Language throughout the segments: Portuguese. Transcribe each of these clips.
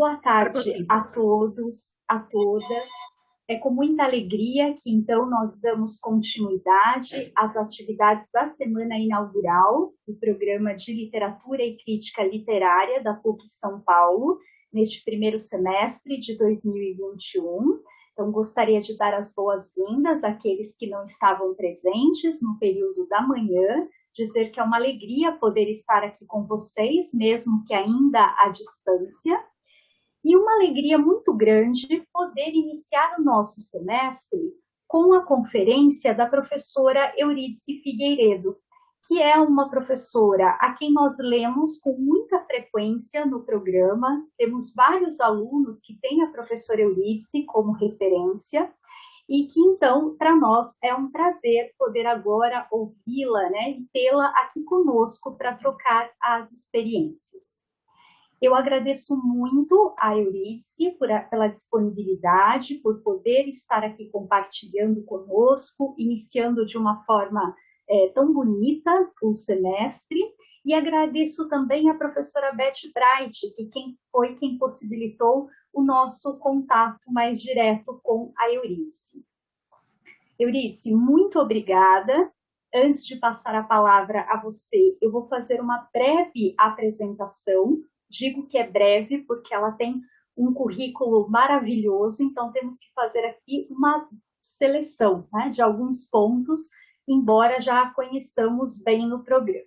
Boa tarde a todos, a todas. É com muita alegria que, então, nós damos continuidade às atividades da semana inaugural do Programa de Literatura e Crítica Literária da PUC São Paulo, neste primeiro semestre de 2021. Então, gostaria de dar as boas-vindas àqueles que não estavam presentes no período da manhã, dizer que é uma alegria poder estar aqui com vocês, mesmo que ainda à distância. E uma alegria muito grande poder iniciar o nosso semestre com a conferência da professora Eurídice Figueiredo, que é uma professora a quem nós lemos com muita frequência no programa. Temos vários alunos que têm a professora Eurídice como referência e que, então, para nós é um prazer poder agora ouvi-la, né, e tê-la aqui conosco para trocar as experiências. Eu agradeço muito a Eurídice pela disponibilidade, por poder estar aqui compartilhando conosco, iniciando de uma forma tão bonita o semestre, e agradeço também a professora Beth Bright, que foi quem possibilitou o nosso contato mais direto com a Eurídice. Eurídice, muito obrigada. Antes de passar a palavra a você, eu vou fazer uma breve apresentação. Digo que é breve porque ela tem um currículo maravilhoso, então temos que fazer aqui uma seleção, né, de alguns pontos, embora já a conheçamos bem no programa.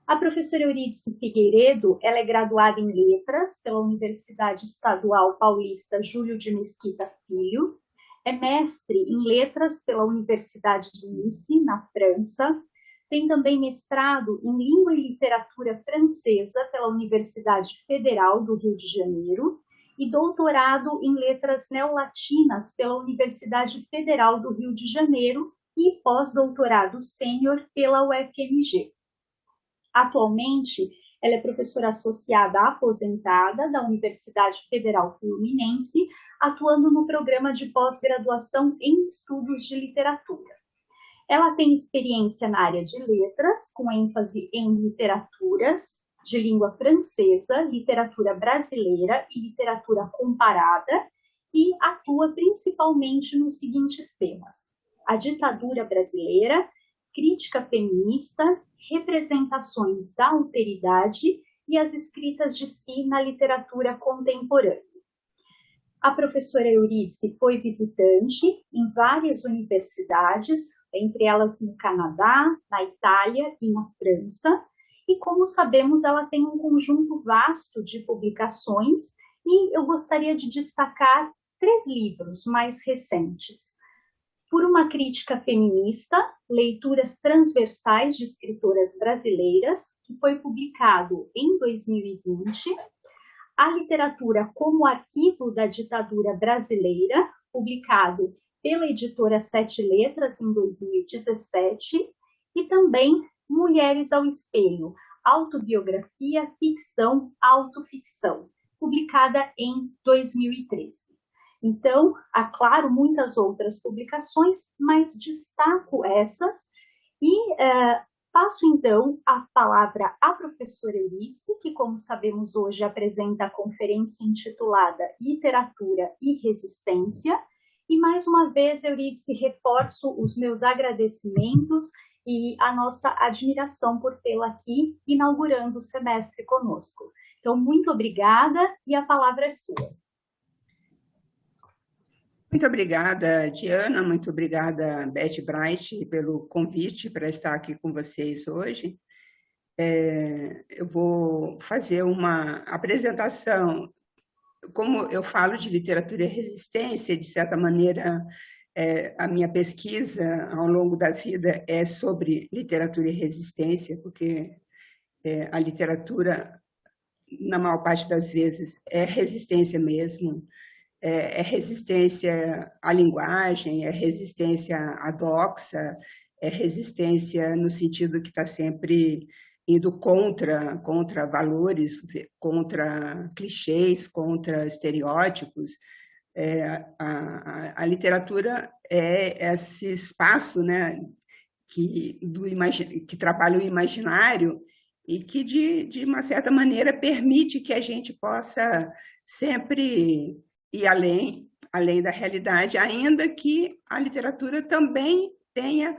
A professora Eurídice Figueiredo, ela é graduada em Letras pela Universidade Estadual Paulista Júlio de Mesquita Filho, é mestre em Letras pela Universidade de Nice, na França. Tem também mestrado em Língua e Literatura Francesa pela Universidade Federal do Rio de Janeiro e doutorado em Letras Neolatinas pela Universidade Federal do Rio de Janeiro e pós-doutorado sênior pela UFMG. Atualmente, ela é professora associada aposentada da Universidade Federal Fluminense, atuando no programa de pós-graduação em Estudos de Literatura. Ela tem experiência na área de letras, com ênfase em literaturas de língua francesa, literatura brasileira e literatura comparada, e atua principalmente nos seguintes temas: a ditadura brasileira, crítica feminista, representações da alteridade e as escritas de si na literatura contemporânea. A professora Eurídice foi visitante em várias universidades, entre elas no Canadá, na Itália e na França, e como sabemos, ela tem um conjunto vasto de publicações, e eu gostaria de destacar 3 livros mais recentes. Por uma crítica feminista, leituras transversais de escritoras brasileiras, que foi publicado em 2020, A Literatura como Arquivo da Ditadura Brasileira, publicado pela editora Sete Letras em 2017, e também Mulheres ao Espelho, Autobiografia, Ficção, Autoficção, publicada em 2013. Então, há, claro, muitas outras publicações, mas destaco essas e passo, então, a palavra à professora Eurídice, que, como sabemos hoje, apresenta a conferência intitulada Literatura e Resistência. E, mais uma vez, Eurídice, reforço os meus agradecimentos e a nossa admiração por tê-la aqui, inaugurando o semestre conosco. Então, muito obrigada e a palavra é sua. Muito obrigada, Diana, muito obrigada, Beth Bright, pelo convite para estar aqui com vocês hoje. Eu vou fazer uma apresentação. Como eu falo de literatura e resistência, de certa maneira, a minha pesquisa ao longo da vida é sobre literatura e resistência, porque a literatura, na maior parte das vezes, é resistência mesmo. É resistência à linguagem, é resistência à doxa, é resistência no sentido que está sempre indo contra valores, contra clichês, contra estereótipos. A literatura é esse espaço, né, que trabalha o imaginário e que, de uma certa maneira, permite que a gente possa sempre ir além da realidade, ainda que a literatura também tenha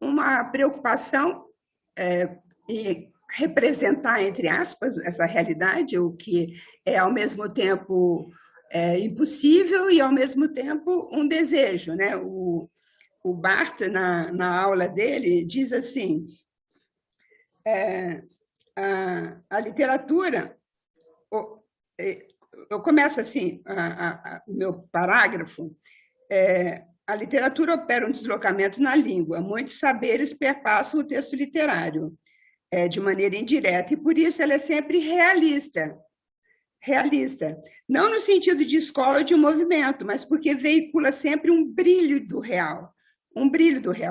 uma preocupação em representar, entre aspas, essa realidade, o que é, ao mesmo tempo, impossível e, ao mesmo tempo, um desejo, né? O Barth, na aula dele, diz assim, a literatura, eu começo assim, o meu parágrafo, a literatura opera um deslocamento na língua, muitos saberes perpassam o texto literário, de maneira indireta, e por isso ela é sempre realista, não no sentido de escola ou de movimento, mas porque veicula sempre um brilho do real,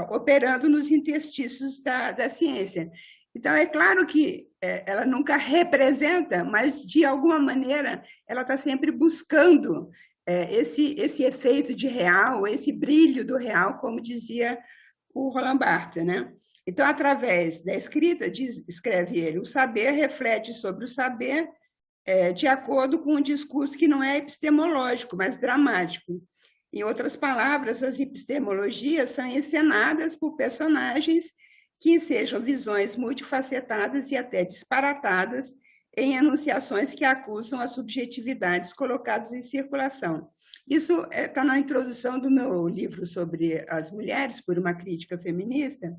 operando nos interstícios da ciência. Então, é claro que ela nunca representa, mas, de alguma maneira, ela está sempre buscando esse efeito de real, esse brilho do real, como dizia o Roland Barthes, né? Então, através da escrita, escreve ele, o saber reflete sobre o saber de acordo com um discurso que não é epistemológico, mas dramático. Em outras palavras, as epistemologias são encenadas por personagens que ensejam visões multifacetadas e até disparatadas em enunciações que acusam as subjetividades colocadas em circulação. Isso está na introdução do meu livro sobre as mulheres, por uma crítica feminista.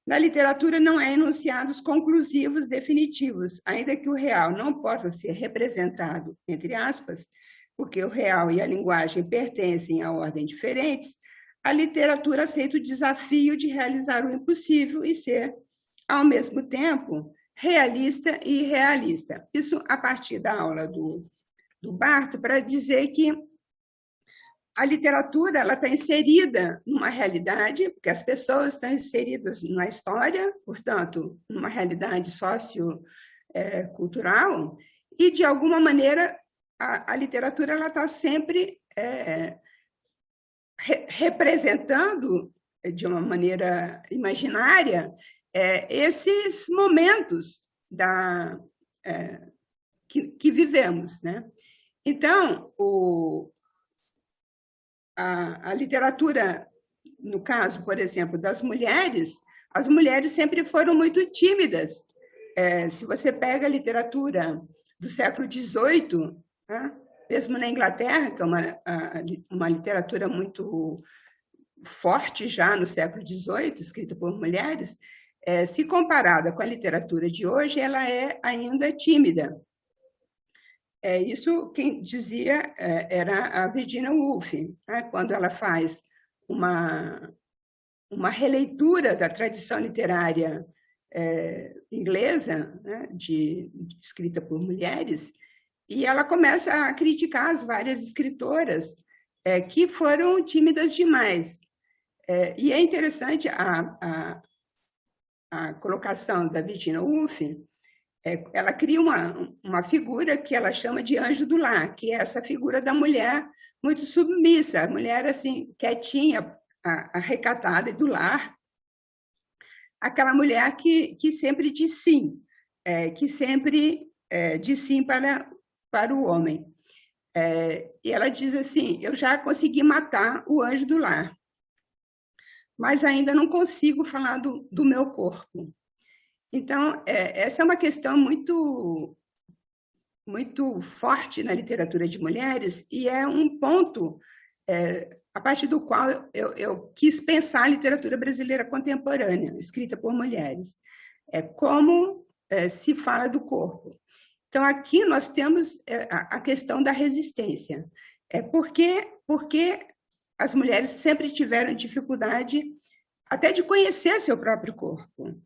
Na literatura não há enunciados conclusivos definitivos, ainda que o real não possa ser representado, entre aspas, porque o real e a linguagem pertencem a ordens diferentes, a literatura aceita o desafio de realizar o impossível e ser, ao mesmo tempo, realista e irrealista. Isso a partir da aula do Barthes, para dizer que a literatura ela está inserida numa realidade, porque as pessoas estão inseridas na história, portanto, numa realidade sociocultural, e, de alguma maneira, a literatura ela está sempre representando, de uma maneira imaginária, esses momentos que vivemos, né? Então, a literatura, no caso, por exemplo, das mulheres, as mulheres sempre foram muito tímidas. Se você pega a literatura do século XVIII, né, mesmo na Inglaterra, que é uma literatura muito forte já no século XVIII, escrita por mulheres, se comparada com a literatura de hoje, ela é ainda tímida. Isso quem dizia era a Virginia Woolf, né? Quando ela faz uma releitura da tradição literária inglesa, né? Escrita por mulheres, e ela começa a criticar as várias escritoras que foram tímidas demais. E é interessante a colocação da Virginia Woolf. Ela cria uma figura que ela chama de anjo do lar, que é essa figura da mulher muito submissa, a mulher assim, quietinha, recatada e do lar, aquela mulher que sempre diz sim, que sempre diz sim para o homem. E ela diz assim, eu já consegui matar o anjo do lar, mas ainda não consigo falar do meu corpo. Então, essa é uma questão muito forte na literatura de mulheres e é um ponto a partir do qual eu quis pensar a literatura brasileira contemporânea, escrita por mulheres. Como se fala do corpo. Então, aqui nós temos a questão da resistência. Porque as mulheres sempre tiveram dificuldade até de conhecer seu próprio corpo.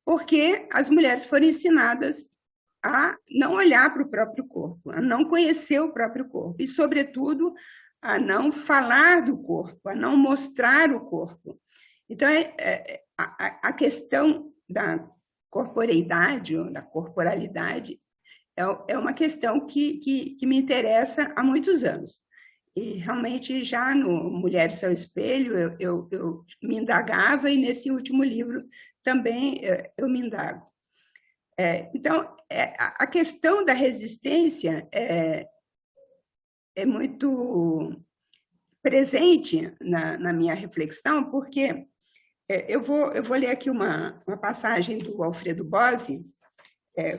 Porque as mulheres foram ensinadas a não olhar para o próprio corpo, a não conhecer o próprio corpo e, sobretudo, a não falar do corpo, a não mostrar o corpo. Então, a questão da corporeidade, ou da corporalidade, é uma questão que me interessa há muitos anos. E, realmente, já no Mulheres ao Espelho, eu me indagava, e nesse último livro também eu me indago. Então, a questão da resistência é muito presente na minha reflexão, porque eu vou ler aqui uma passagem do Alfredo Bozzi,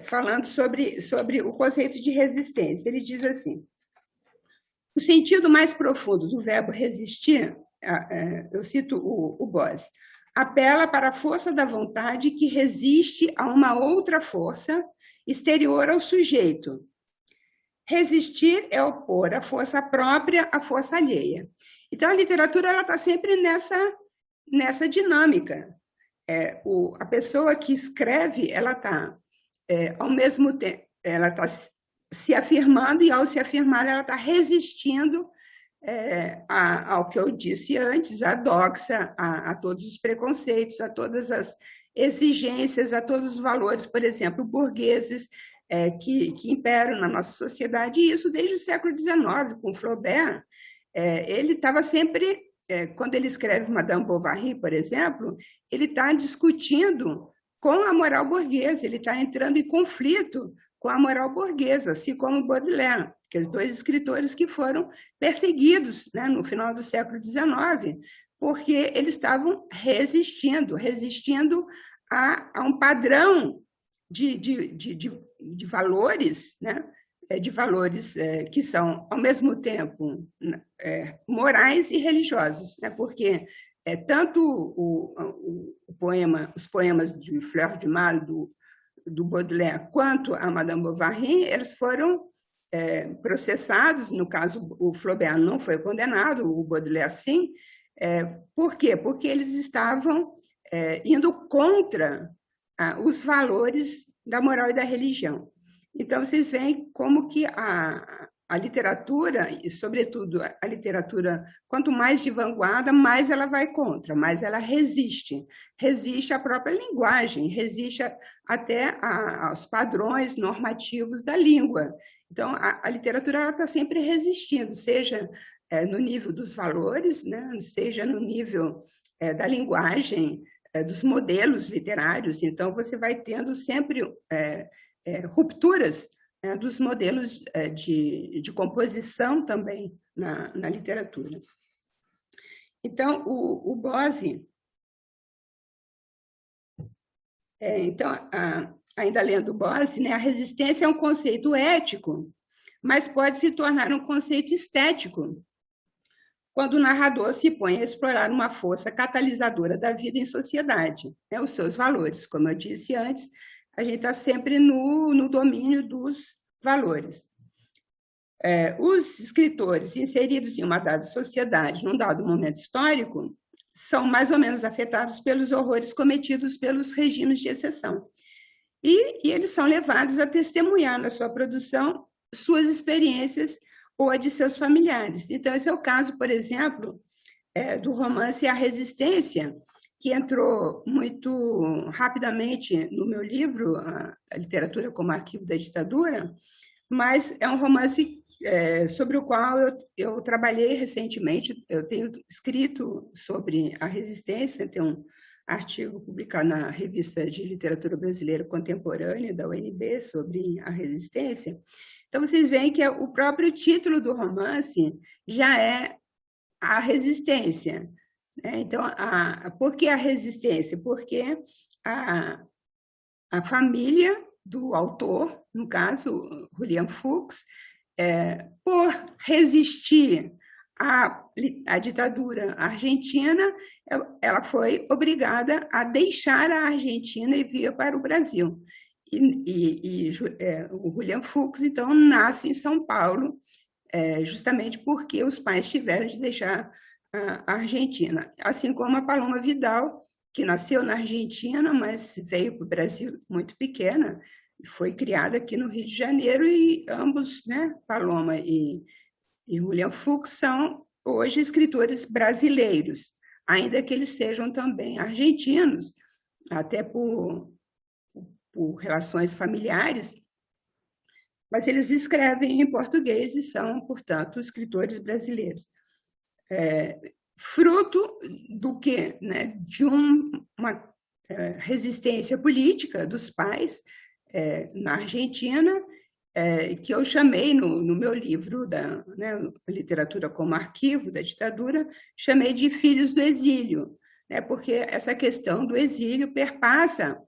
falando sobre o conceito de resistência. Ele diz assim: o sentido mais profundo do verbo resistir, eu cito o Bozzi, apela para a força da vontade que resiste a uma outra força exterior ao sujeito. Resistir é opor a força própria à força alheia. Então, a literatura está sempre nessa dinâmica. A pessoa que escreve, ela está, ao mesmo tempo, ela está se afirmando, e ao se afirmar, ela está resistindo ao que eu disse antes, à doxa, a todos os preconceitos, a todas as exigências, a todos os valores, por exemplo, burgueses, que imperam na nossa sociedade, e isso desde o século XIX, com Flaubert. Ele estava sempre, quando ele escreve Madame Bovary, por exemplo, ele está discutindo com a moral burguesa, ele está entrando em conflito com a moral burguesa, assim como Baudelaire, que os dois escritores que foram perseguidos, né, no final do século XIX, porque eles estavam resistindo a um padrão de valores, né, de valores que são, ao mesmo tempo, morais e religiosos, né, porque tanto os poemas de Fleur de Mal, do Baudelaire, quanto a Madame Bovary, eles foram processados. No caso, o Flaubert não foi condenado, o Baudelaire sim. Por quê? Porque eles estavam indo contra os valores da moral e da religião. Então, vocês veem como que a literatura, e sobretudo a literatura, quanto mais de vanguarda, mais ela vai contra, mais ela resiste à própria linguagem, resiste até aos padrões normativos da língua. Então, a literatura está sempre resistindo, seja no nível dos valores, né, seja no nível da linguagem, dos modelos literários. Então, você vai tendo sempre rupturas dos modelos de composição também na literatura. Então, o Bozzi... então, ainda lendo o Bozzi, né, a resistência é um conceito ético, mas pode se tornar um conceito estético, quando o narrador se põe a explorar uma força catalisadora da vida em sociedade, né, os seus valores. Como eu disse antes, a gente está sempre no domínio dos valores. Os escritores inseridos em uma dada sociedade, num dado momento histórico, são mais ou menos afetados pelos horrores cometidos pelos regimes de exceção. E eles são levados a testemunhar na sua produção suas experiências ou a de seus familiares. Então, esse é o caso, por exemplo, do romance A Resistência, que entrou muito rapidamente no meu livro, A Literatura como Arquivo da Ditadura, mas é um romance sobre o qual eu trabalhei recentemente. Eu tenho escrito sobre a resistência, tem um artigo publicado na Revista de Literatura Brasileira Contemporânea, da UNB, sobre a resistência. Então, vocês veem que o próprio título do romance já é a resistência. Então, por que a resistência? Porque a família do autor, no caso, William Fuchs, por resistir à ditadura argentina, ela foi obrigada a deixar a Argentina e vir para o Brasil. O William Fuchs, então, nasce em São Paulo, justamente porque os pais tiveram de deixar a Argentina. Assim como a Paloma Vidal, que nasceu na Argentina, mas veio para o Brasil muito pequena, foi criada aqui no Rio de Janeiro, e ambos, né, Paloma e William Fuchs, são hoje escritores brasileiros, ainda que eles sejam também argentinos, até por relações familiares, mas eles escrevem em português e são, portanto, escritores brasileiros. Fruto do quê? Né? De uma resistência política dos pais, na Argentina, que eu chamei no meu livro, Literatura como Arquivo da Ditadura, chamei de Filhos do Exílio, né, porque essa questão do exílio perpassa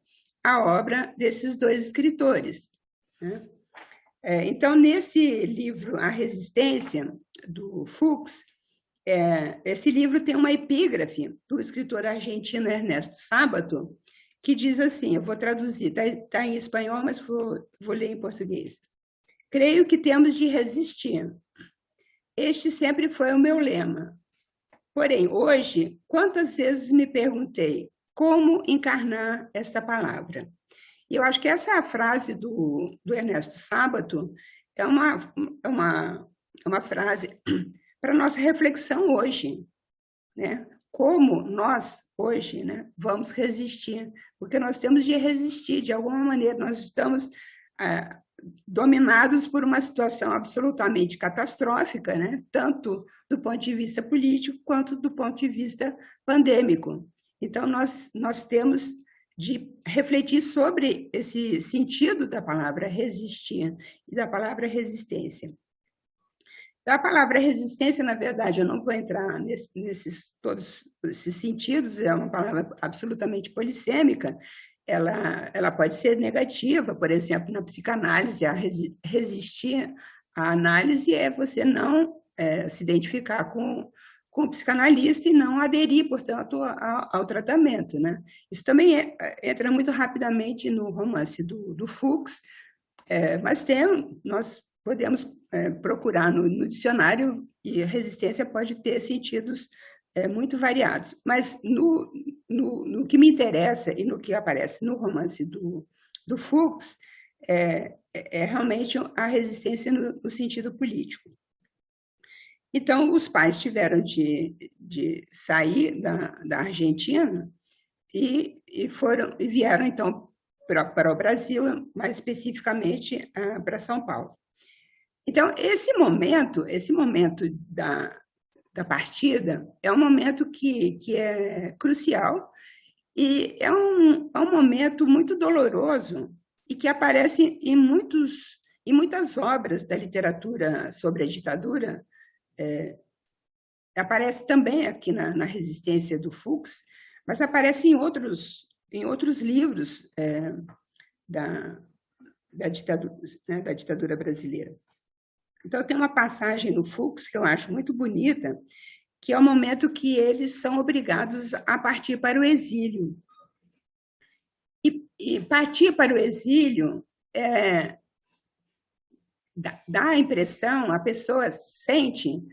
a obra desses dois escritores, né? Então, nesse livro, A Resistência, do Fuchs, esse livro tem uma epígrafe do escritor argentino Ernesto Sábato, que diz assim, eu vou traduzir, está em espanhol, mas vou ler em português. Creio que temos de resistir. Este sempre foi o meu lema. Porém, hoje, quantas vezes me perguntei como encarnar esta palavra? E eu acho que essa frase do Ernesto Sábato é uma frase para a nossa reflexão hoje, né? Como nós, hoje, né, vamos resistir, porque nós temos de resistir, de alguma maneira, nós estamos dominados por uma situação absolutamente catastrófica, né? Tanto do ponto de vista político, quanto do ponto de vista pandêmico. Então, nós temos de refletir sobre esse sentido da palavra resistir e da palavra resistência. A palavra resistência, na verdade, eu não vou entrar nesses todos esses sentidos, é uma palavra absolutamente polissêmica, ela pode ser negativa, por exemplo, na psicanálise, resistir à análise é você não se identificar com o psicanalista e não aderir, portanto, ao tratamento, né? Isso também entra muito rapidamente no romance do Fuchs, mas nós podemos procurar no dicionário e resistência pode ter sentidos muito variados. Mas no que me interessa e no que aparece no romance do Fuchs, é realmente a resistência no sentido político. Então, os pais tiveram de sair da Argentina e vieram, então, para o Brasil, mais especificamente para São Paulo. Então, esse momento da partida é um momento que é crucial e é um momento muito doloroso e que aparece em muitas obras da literatura sobre a ditadura. Aparece também aqui na Resistência do Fuchs, mas aparece em outros livros da ditadura brasileira. Então, tem uma passagem no Fuchs que eu acho muito bonita, que é o momento que eles são obrigados a partir para o exílio. E partir para o exílio dá a impressão, a pessoa sente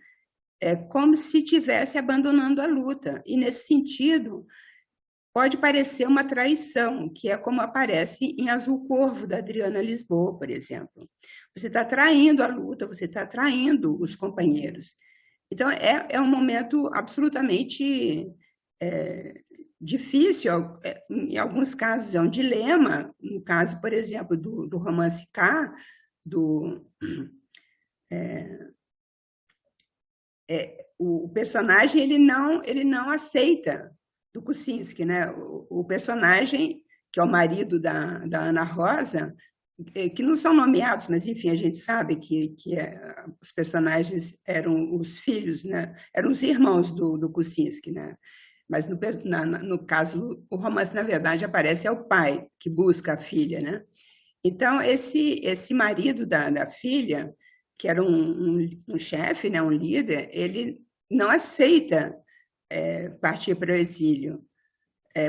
como se estivesse abandonando a luta. E, nesse sentido, pode parecer uma traição, que é como aparece em Azul Corvo, da Adriana Lisboa, por exemplo. Você está traindo a luta, você está traindo os companheiros. Então, é um momento absolutamente difícil, em alguns casos é um dilema, no caso, por exemplo, do romance K, o personagem ele não aceita do Kuczynski, né? O personagem, que é o marido da Ana Rosa, que não são nomeados, mas, enfim, a gente sabe que os personagens eram os filhos, né? Eram os irmãos do Kuczynski, né? Mas, no caso, o romance, na verdade, aparece o pai que busca a filha, né? Então, esse marido da filha, que era um chefe, né? Um líder, ele não aceita partir para o exílio,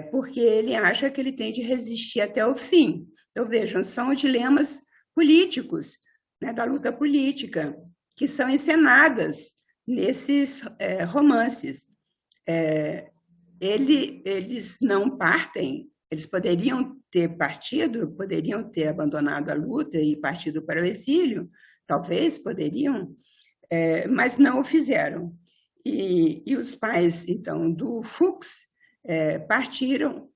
porque ele acha que ele tem de resistir até o fim. Então, vejam, são dilemas políticos, né, da luta política, que são encenadas nesses romances. Eles não partem, eles poderiam ter partido, poderiam ter abandonado a luta e partido para o exílio, talvez poderiam, mas não o fizeram. E os pais, então, do Fuchs partiram,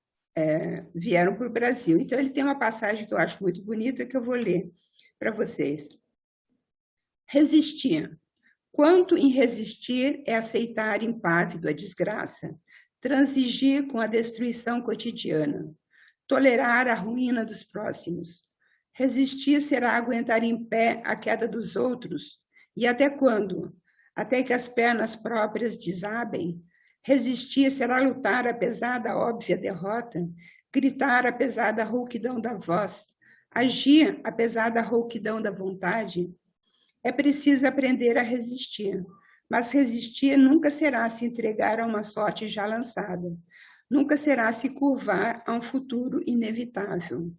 vieram para o Brasil. Então, ele tem uma passagem que eu acho muito bonita, que eu vou ler para vocês. Resistir. Quanto em resistir é aceitar impávido a desgraça, transigir com a destruição cotidiana, tolerar a ruína dos próximos, Resistir será aguentar em pé a queda dos outros. E até quando? Até que as pernas próprias desabem? Resistir será lutar apesar da óbvia derrota, gritar apesar da rouquidão da voz, agir apesar da rouquidão da vontade. É preciso aprender a resistir, mas resistir nunca será se entregar a uma sorte já lançada, nunca será se curvar a um futuro inevitável.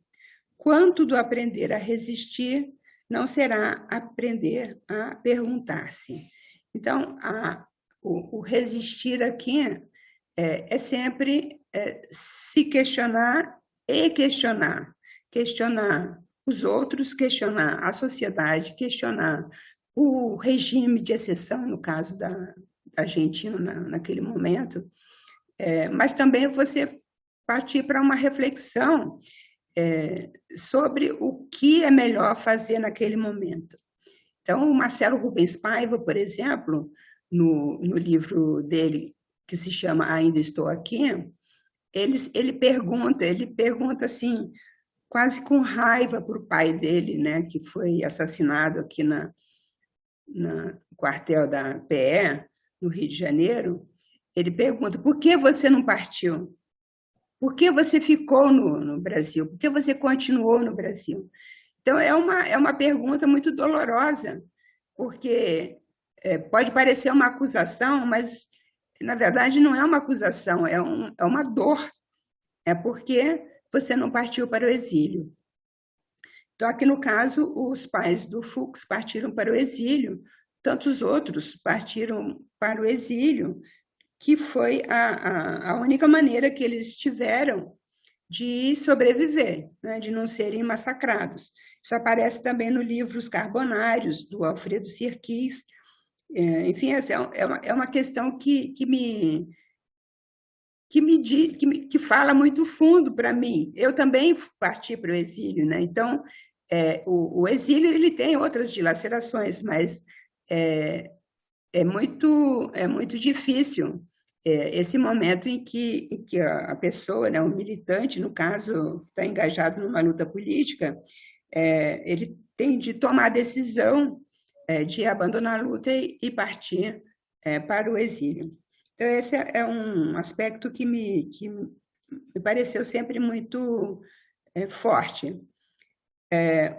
Quanto do aprender a resistir não será aprender a perguntar-se. Então, o resistir aqui é sempre se questionar e questionar. Questionar os outros, questionar a sociedade, questionar o regime de exceção, no caso da Argentina, naquele momento, mas também você partir para uma reflexão sobre o que é melhor fazer naquele momento. Então, o Marcelo Rubens Paiva, por exemplo, no livro dele, que se chama Ainda Estou Aqui, ele pergunta assim, quase com raiva para o pai dele, né, que foi assassinado aqui no quartel da PE, no Rio de Janeiro. Ele pergunta, por que você não partiu? Por que você ficou no Brasil? Por que você continuou no Brasil? Então, é uma pergunta muito dolorosa, porque pode parecer uma acusação, mas, na verdade, não é uma acusação, é uma dor. É porque você não partiu para o exílio. Então, aqui no caso, os pais do Fux partiram para o exílio, tantos outros partiram para o exílio, que foi a única maneira que eles tiveram de sobreviver, né, de não serem massacrados. Isso aparece também no livro Os Carbonários, do Alfredo Sirkis. Enfim, é uma questão que fala muito fundo para mim. Eu também parti para o exílio, né? Então, o exílio ele tem outras dilacerações, mas é muito difícil esse momento em que a pessoa, né, o militante, no caso, está engajado numa luta política, ele tem de tomar a decisão de abandonar a luta e partir para o exílio. Então, esse é um aspecto que me pareceu sempre muito forte.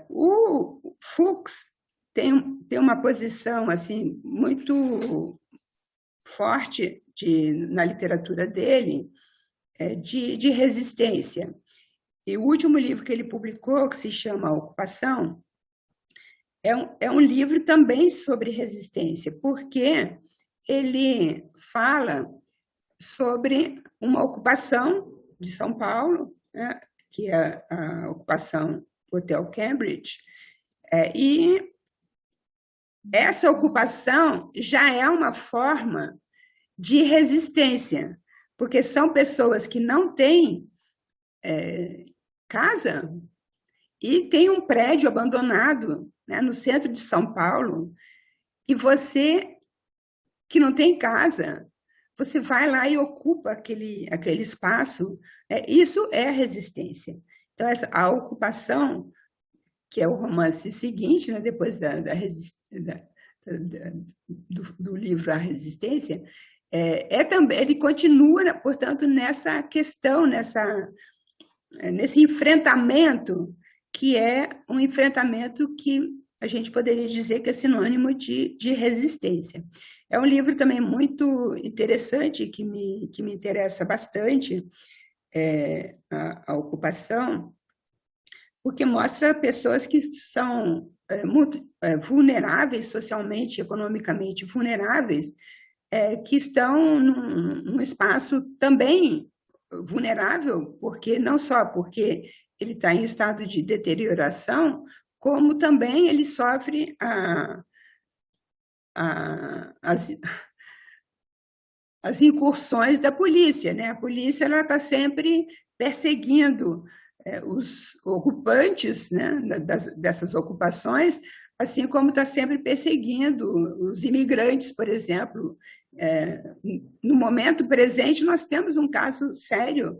O Fux tem uma posição assim muito forte na literatura dele de resistência. E o último livro que ele publicou, que se chama A Ocupação, é um livro também sobre resistência, porque ele fala sobre uma ocupação de São Paulo, né, que é a ocupação do Hotel Cambridge, e essa ocupação já é uma forma de resistência, porque são pessoas que não têm casa e tem um prédio abandonado, né, no centro de São Paulo, e você que não tem casa, você vai lá e ocupa aquele espaço. Isso é resistência. Então, a ocupação, que é o romance seguinte, né, depois do livro A Resistência, também, ele continua, portanto, nessa questão, nesse enfrentamento, que é um enfrentamento que a gente poderia dizer que é sinônimo de resistência. É um livro também muito interessante, que me interessa bastante, a ocupação, porque mostra pessoas que são muito vulneráveis socialmente, economicamente vulneráveis, que estão num espaço também vulnerável, porque não só porque ele está em estado de deterioração, como também ele sofre as incursões da polícia, né? A polícia está sempre perseguindo os ocupantes, né, dessas ocupações, assim como está sempre perseguindo os imigrantes, por exemplo. No momento presente, nós temos um caso sério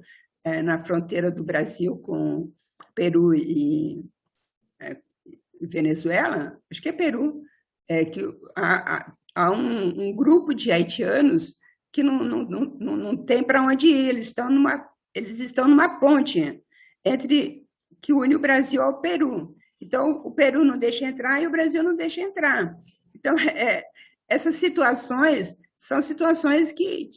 na fronteira do Brasil com Peru e Venezuela, acho que é Peru, que há um grupo de haitianos que não tem para onde ir, eles estão numa ponte entre que une o Brasil ao Peru. Então, o Peru não deixa entrar e o Brasil não deixa entrar. Então, essas situações são situações que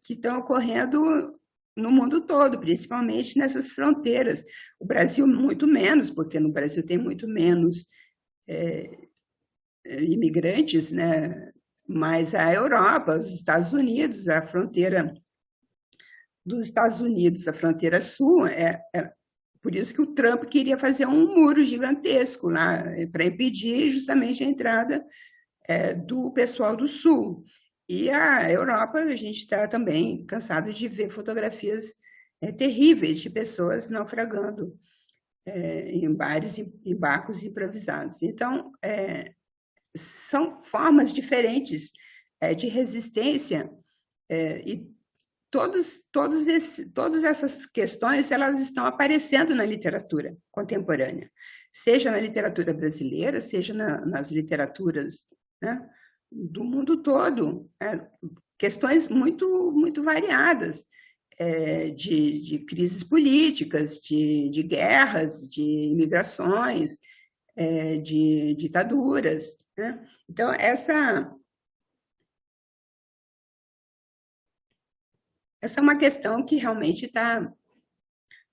estão ocorrendo no mundo todo, principalmente nessas fronteiras. O Brasil, muito menos, porque no Brasil tem muito menos imigrantes, né? Mas a Europa, os Estados Unidos, a fronteira dos Estados Unidos, a fronteira sul, por isso que o Trump queria fazer um muro gigantesco lá, para impedir justamente a entrada do pessoal do sul. E a Europa, a gente está também cansado de ver fotografias terríveis de pessoas naufragando em bares, em barcos improvisados. Então, são formas diferentes de resistência e todas essas questões elas estão aparecendo na literatura contemporânea, seja na literatura brasileira, seja nas literaturas, né, do mundo todo, questões muito variadas, de crises políticas, de guerras, de imigrações, de ditaduras, né? Então, essa é uma questão que realmente está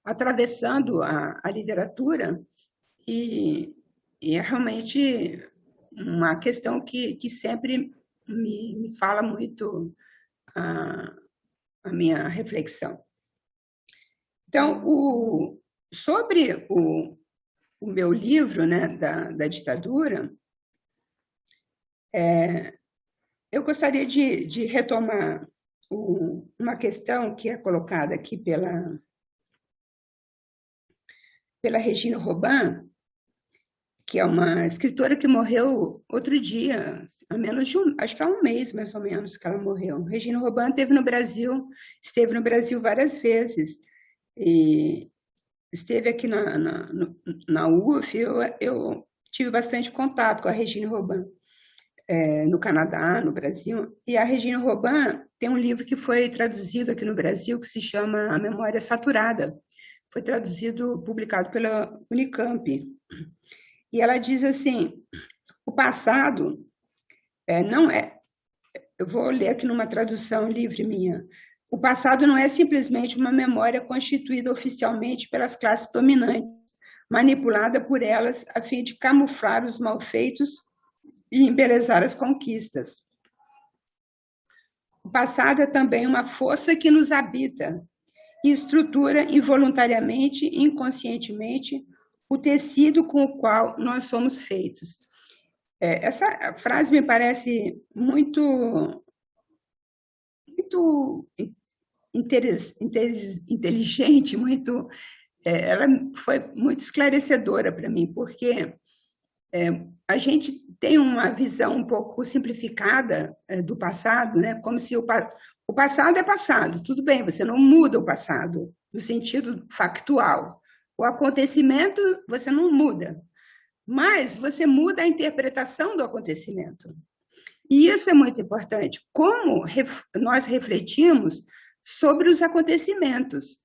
atravessando a literatura e é realmente uma questão que sempre me fala muito a minha reflexão. Então, sobre o meu livro, né, da ditadura, eu gostaria de retomar uma questão que é colocada aqui pela Regina Roban, que é uma escritora que morreu outro dia, há menos de acho que há um mês, mais ou menos, que ela morreu. Regina Roban esteve no Brasil várias vezes, e esteve aqui na UF, eu tive bastante contato com a Regina Roban, no Canadá, no Brasil, e a Regina Roban tem um livro que foi traduzido aqui no Brasil, que se chama A Memória Saturada, foi traduzido, publicado pela Unicamp. E ela diz assim, o passado não é... Eu vou ler aqui numa tradução livre minha. O passado não é simplesmente uma memória constituída oficialmente pelas classes dominantes, manipulada por elas a fim de camuflar os malfeitos e embelezar as conquistas. O passado é também uma força que nos habita e estrutura involuntariamente e inconscientemente o tecido com o qual nós somos feitos. Essa frase me parece muito inteligente, ela foi muito esclarecedora para mim, porque a gente tem uma visão um pouco simplificada do passado, né? Como se o passado é passado, tudo bem, você não muda o passado, no sentido factual. O acontecimento você não muda, mas você muda a interpretação do acontecimento. E isso é muito importante. Como nós refletimos sobre os acontecimentos,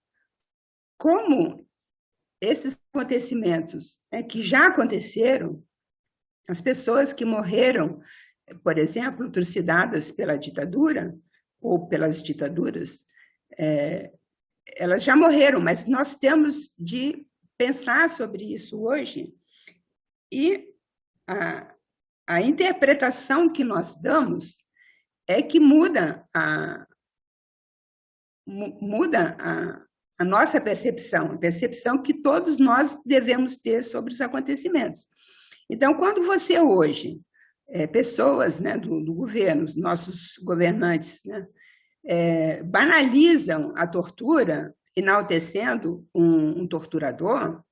como esses acontecimentos que já aconteceram, as pessoas que morreram, por exemplo, trucidadas pela ditadura ou pelas ditaduras, elas já morreram, mas nós temos de pensar sobre isso hoje e a interpretação que nós damos é que muda a nossa percepção, a percepção que todos nós devemos ter sobre os acontecimentos. Então, quando você hoje, pessoas, né, do governo, os nossos governantes, né, banalizam a tortura, enaltecendo um torturador,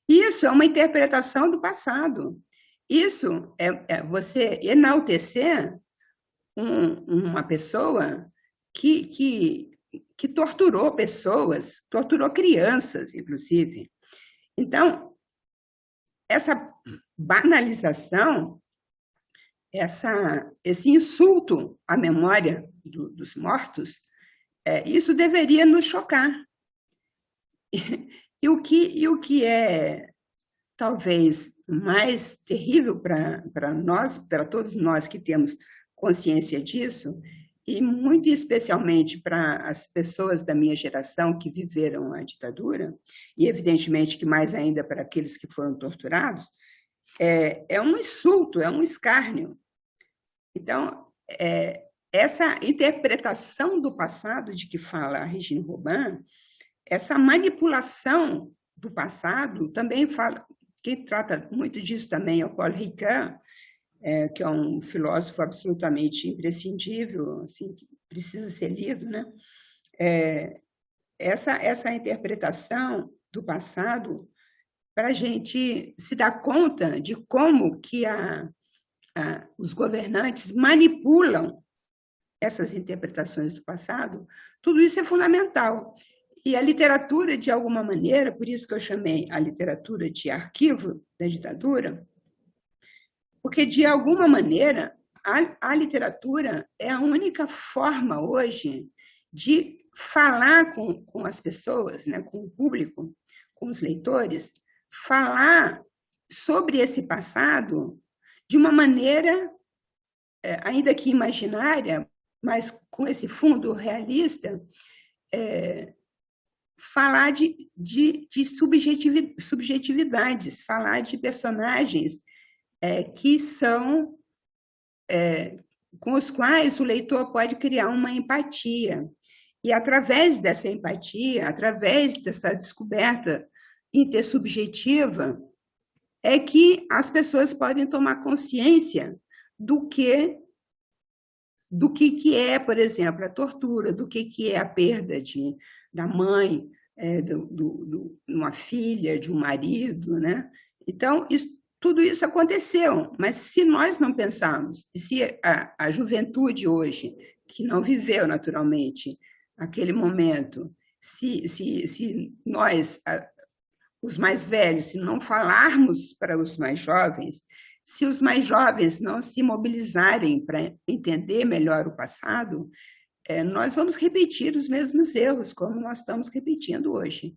isso é uma interpretação do passado. Isso é você enaltecer uma pessoa que torturou pessoas, torturou crianças, inclusive. Então, essa banalização, esse insulto à memória dos mortos, isso deveria nos chocar. E o que é talvez mais terrível para nós, para todos nós que temos consciência disso, e muito especialmente para as pessoas da minha geração que viveram a ditadura, e evidentemente que mais ainda para aqueles que foram torturados, é um insulto, é um escárnio. Então, essa interpretação do passado de que fala a Regine Robin, essa manipulação do passado, também fala, quem trata muito disso também é o Paul Ricoeur, que é um filósofo absolutamente imprescindível, assim, que precisa ser lido, né? Essa interpretação do passado, para a gente se dar conta de como que os governantes manipulam essas interpretações do passado, tudo isso é fundamental. E a literatura, de alguma maneira, por isso que eu chamei a literatura de arquivo da ditadura, porque, de alguma maneira, a literatura é a única forma hoje de falar com as pessoas, né, com o público, com os leitores, falar sobre esse passado de uma maneira, ainda que imaginária, mas com esse fundo realista, falar de subjetividades, falar de personagens que são, com os quais o leitor pode criar uma empatia. E, através dessa empatia, através dessa descoberta intersubjetiva, é que as pessoas podem tomar consciência do que é, por exemplo, a tortura, do que é a perda da mãe, de uma filha, de um marido, né? Então, tudo isso aconteceu, mas se nós não pensarmos, e se a juventude hoje, que não viveu naturalmente aquele momento, se nós, os mais velhos, se não falarmos para os mais jovens, se os mais jovens não se mobilizarem para entender melhor o passado, nós vamos repetir os mesmos erros, como nós estamos repetindo hoje.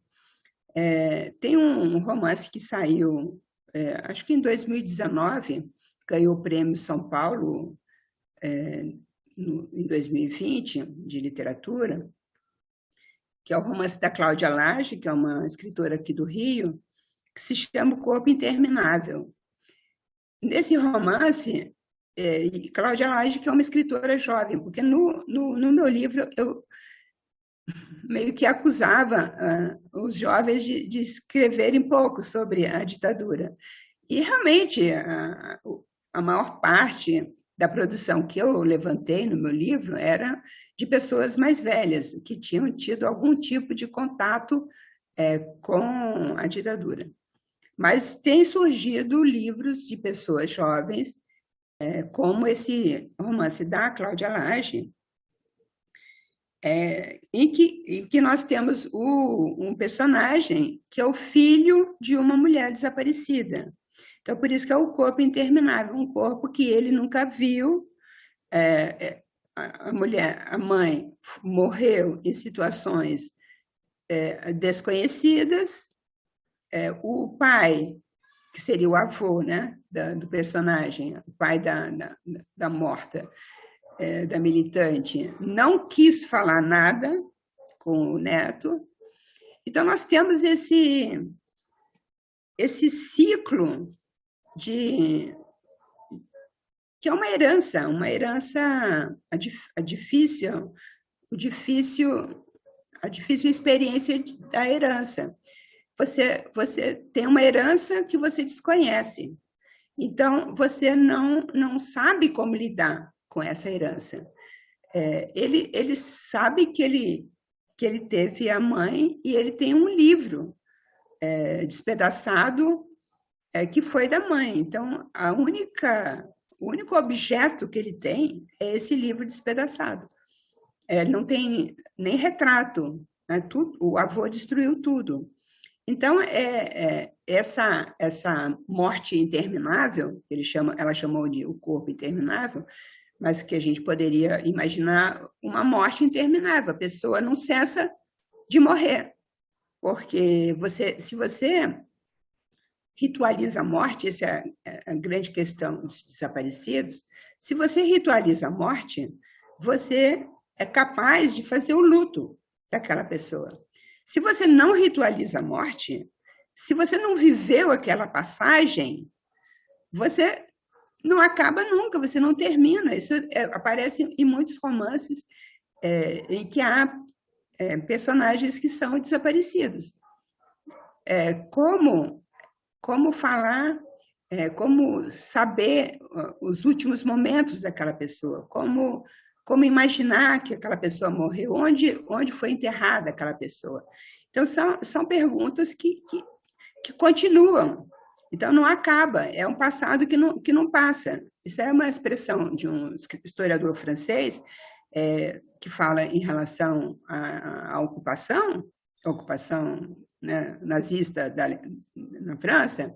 Tem um romance que saiu, acho que em 2019, ganhou o Prêmio São Paulo, em 2020, de literatura, que é o romance da Cláudia Lage, que é uma escritora aqui do Rio, que se chama O Corpo Interminável. Nesse romance, Cláudia Lage, que é uma escritora jovem, porque no meu livro eu meio que acusava os jovens de escreverem pouco sobre a ditadura. E, realmente, a maior parte da produção que eu levantei no meu livro era de pessoas mais velhas, que tinham tido algum tipo de contato com a ditadura. Mas tem surgido livros de pessoas jovens, como esse romance da Cláudia Lage, em que nós temos um personagem que é o filho de uma mulher desaparecida. Então, por isso que é o corpo interminável, um corpo que ele nunca viu. A mãe morreu em situações desconhecidas, o pai, que seria o avô, né, do personagem, o pai da morta, da militante, não quis falar nada com o neto. Então, nós temos esse ciclo que é uma herança a difícil experiência da herança. Você tem uma herança que você desconhece. Então, você não sabe como lidar com essa herança. Ele sabe que ele teve a mãe e ele tem um livro despedaçado que foi da mãe. Então, o único objeto que ele tem é esse livro despedaçado. Não tem nem retrato, né? O avô destruiu tudo. Então, essa morte interminável, ela chamou de o corpo interminável, mas que a gente poderia imaginar uma morte interminável. A pessoa não cessa de morrer, porque se você ritualiza a morte, essa é a grande questão dos desaparecidos, se você ritualiza a morte, você é capaz de fazer o luto daquela pessoa. Se você não ritualiza a morte, se você não viveu aquela passagem, você não acaba nunca, você não termina. Isso aparece em muitos romances em que há personagens que são desaparecidos. Como falar, como saber os últimos momentos daquela pessoa, como imaginar que aquela pessoa morreu, onde foi enterrada aquela pessoa. Então, são perguntas que continuam. Então, não acaba, é um passado que não passa. Isso é uma expressão de um historiador francês que fala em relação à ocupação né, nazista na França,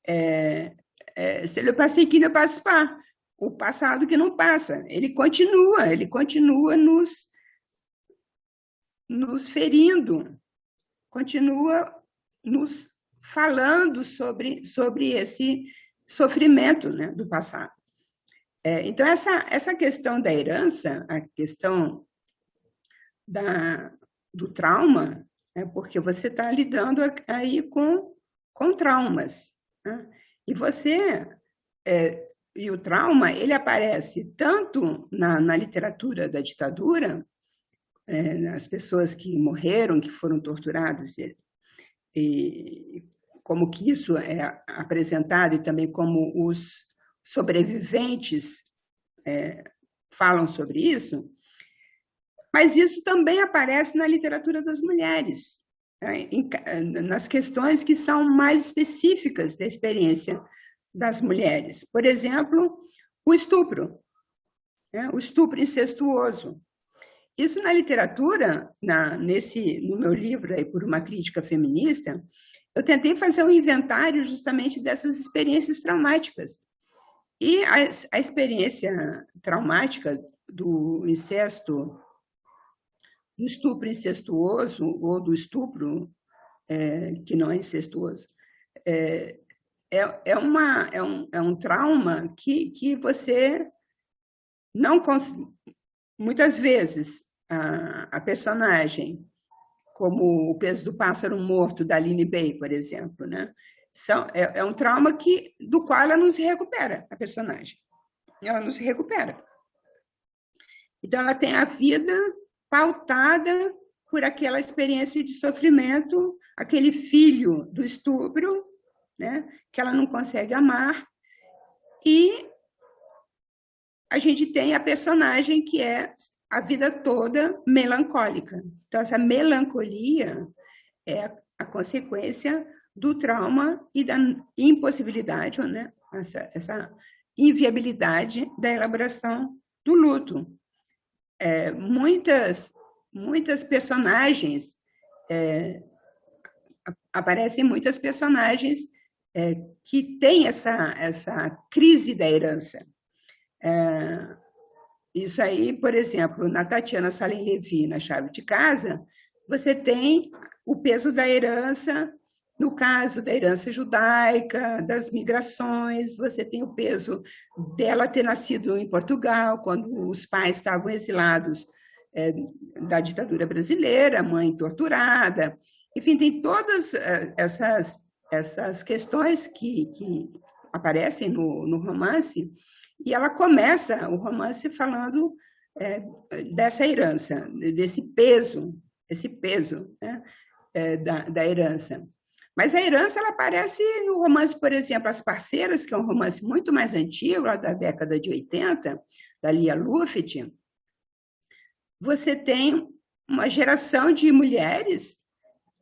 c'est le passé qui ne passe pas, o passado que não passa. Ele continua nos ferindo, continua nos falando sobre esse sofrimento, né, do passado. Então, essa questão da herança, a questão do trauma, porque você está lidando aí com traumas, né? E o trauma, ele aparece tanto na literatura da ditadura, nas pessoas que morreram, que foram torturadas, e como que isso é apresentado, e também como os sobreviventes falam sobre isso, mas isso também aparece na literatura das mulheres, nas questões que são mais específicas da experiência das mulheres. Por exemplo, o estupro incestuoso. Isso na literatura, no meu livro, aí, Por uma Crítica Feminista, eu tentei fazer um inventário justamente dessas experiências traumáticas. E a experiência traumática do incesto, do estupro incestuoso, ou do estupro que não é incestuoso, é um trauma que você não consegue. Muitas vezes, a personagem, como O Peso do Pássaro Morto, da Aline Bay, por exemplo, né? É um trauma do qual ela não se recupera, a personagem. Ela não se recupera. Então, ela tem a vida pautada por aquela experiência de sofrimento, aquele filho do estupro, né, que ela não consegue amar, e a gente tem a personagem que é a vida toda melancólica. Então, essa melancolia é a consequência do trauma e da impossibilidade, né, essa inviabilidade da elaboração do luto. Muitas personagens, aparecem muitas personagens que têm essa crise da herança. Isso aí, por exemplo, na Tatiana Salem-Levy, na Chave de Casa, você tem o peso da herança, no caso da herança judaica, das migrações, você tem o peso dela ter nascido em Portugal, quando os pais estavam exilados da ditadura brasileira, a mãe torturada. Enfim, tem todas essas questões que aparecem no romance, e ela começa o romance falando dessa herança, desse peso, né, da herança. Mas a herança, ela aparece no romance, por exemplo, As Parceiras, que é um romance muito mais antigo, lá da década de 80, da Lia Luft. Você tem uma geração de mulheres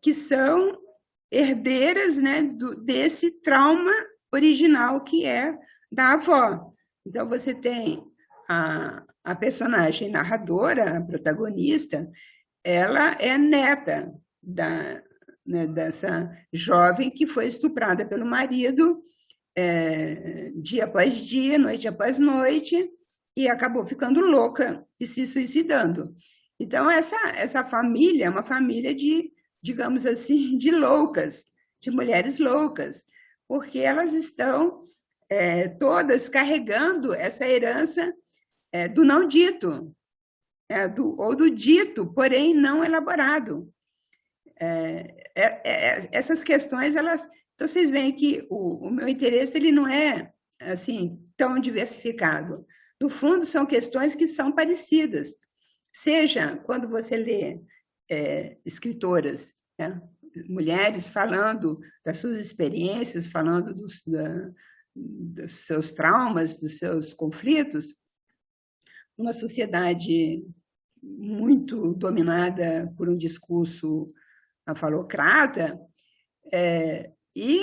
que são herdeiras, né, desse trauma original que é da avó. Então, você tem a personagem narradora, a protagonista, ela é neta né, dessa jovem que foi estuprada pelo marido, dia após dia, noite após noite, e acabou ficando louca e se suicidando. Então, essa família é uma família de, digamos assim, de loucas, de mulheres loucas, porque elas estão todas carregando essa herança do não dito, ou do dito, porém não elaborado. Essas questões, elas... Então, vocês veem que o meu interesse ele não é assim tão diversificado. No fundo, são questões que são parecidas. Seja quando você lê escritoras, né, mulheres falando das suas experiências, falando dos seus traumas, dos seus conflitos, uma sociedade muito dominada por um discurso falocrata, e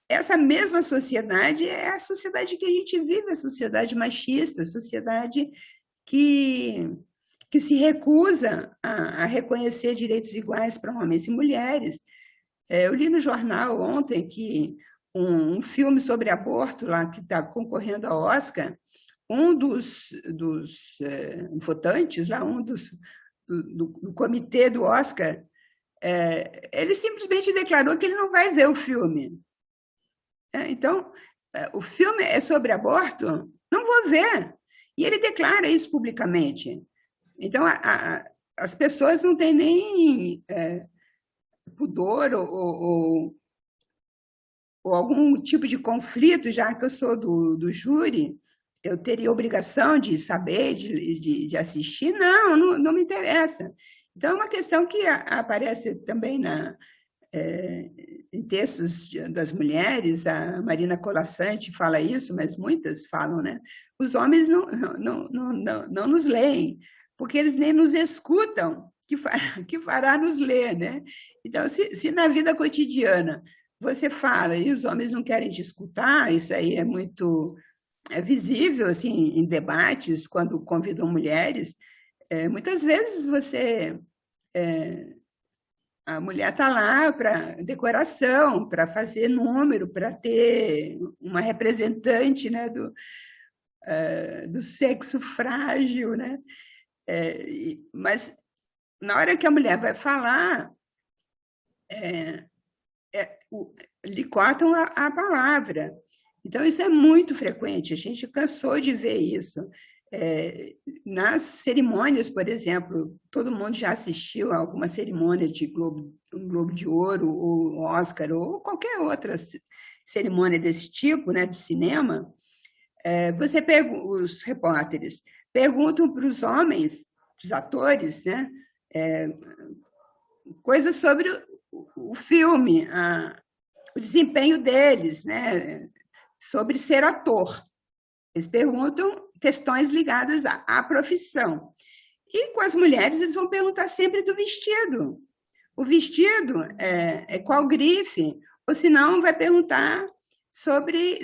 essa mesma sociedade é a sociedade que a gente vive, a sociedade machista, a sociedade que se recusa a reconhecer direitos iguais para homens e mulheres. Eu li no jornal ontem que um filme sobre aborto, lá que está concorrendo ao Oscar, um dos votantes, lá, do comitê do Oscar, ele simplesmente declarou que ele não vai ver o filme. Então, o filme é sobre aborto? Não vou ver. E ele declara isso publicamente. Então, as pessoas não têm nem pudor ou algum tipo de conflito, já que eu sou do júri, eu teria obrigação de saber, de assistir? Não me interessa. Então, é uma questão que aparece também em textos das mulheres, a Marina Colasanti fala isso, mas muitas falam, né? Os homens não nos leem, porque eles nem nos escutam, que fará nos ler, né? Então, se na vida cotidiana você fala e os homens não querem te escutar, isso aí é muito visível assim, em debates, quando convidam mulheres, muitas vezes a mulher está lá para decoração, para fazer número, para ter uma representante, né, do sexo frágil, né? Mas na hora que a mulher vai falar, lhe cortam a palavra. Então, isso é muito frequente, a gente cansou de ver isso. Nas cerimônias, por exemplo, todo mundo já assistiu a alguma cerimônia de Globo de Ouro, ou Oscar, ou qualquer outra cerimônia desse tipo, né, de cinema. Os repórteres perguntam para os homens, os atores, né, coisas sobre o filme, o desempenho deles, né, sobre ser ator. Eles perguntam questões ligadas à profissão. E com as mulheres, eles vão perguntar sempre do vestido. O vestido é qual grife? Ou se não, vai perguntar sobre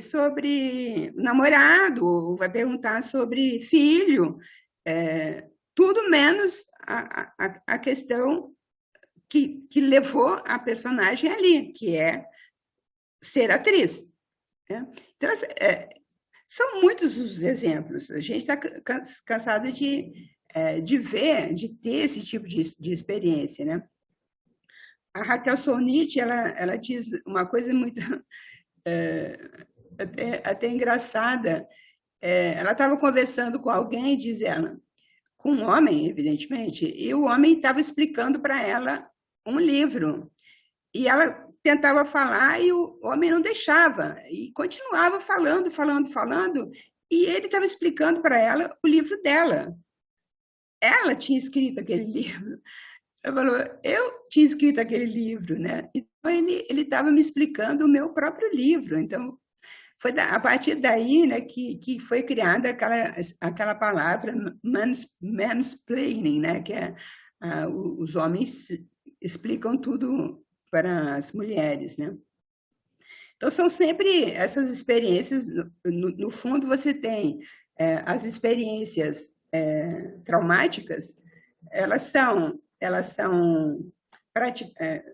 namorado, ou vai perguntar sobre filho. Tudo menos a questão que levou a personagem ali, que é ser atriz. Então, são muitos os exemplos. A gente está cansado de ver, de ter esse tipo de experiência, né? A Raquel Solnit, ela diz uma coisa muito até engraçada. Ela estava conversando com alguém, diz ela, com um homem, evidentemente, e o homem estava explicando para ela um livro. E ela tentava falar e o homem não deixava, e continuava falando, e ele estava explicando para ela o livro dela. Ela tinha escrito aquele livro. Ela falou, eu tinha escrito aquele livro, né? Então, ele estava me explicando o meu próprio livro. Então, foi a partir daí, né, que foi criada aquela palavra mansplaining, né? Que os homens explicam tudo para as mulheres, né? Então, são sempre essas experiências, no fundo, você tem as experiências traumáticas, elas são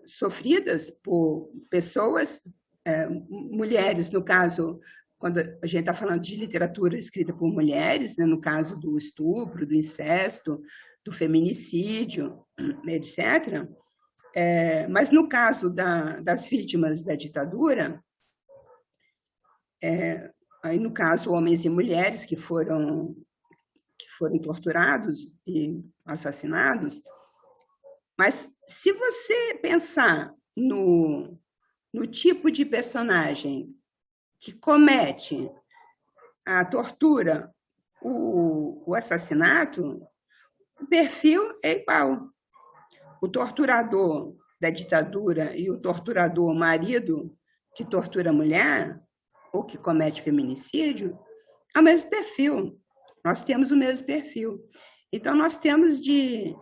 sofridas por pessoas, mulheres, no caso, quando a gente está falando de literatura escrita por mulheres, né, no caso do estupro, do incesto, do feminicídio, etc. Mas no caso das vítimas da ditadura, aí no caso homens e mulheres que foram torturados e assassinados, mas se você pensar no tipo de personagem que comete a tortura, o assassinato, o perfil é igual. O torturador da ditadura e o torturador marido que tortura a mulher ou que comete feminicídio é o mesmo perfil. Nós temos o mesmo perfil. Então, nós temos de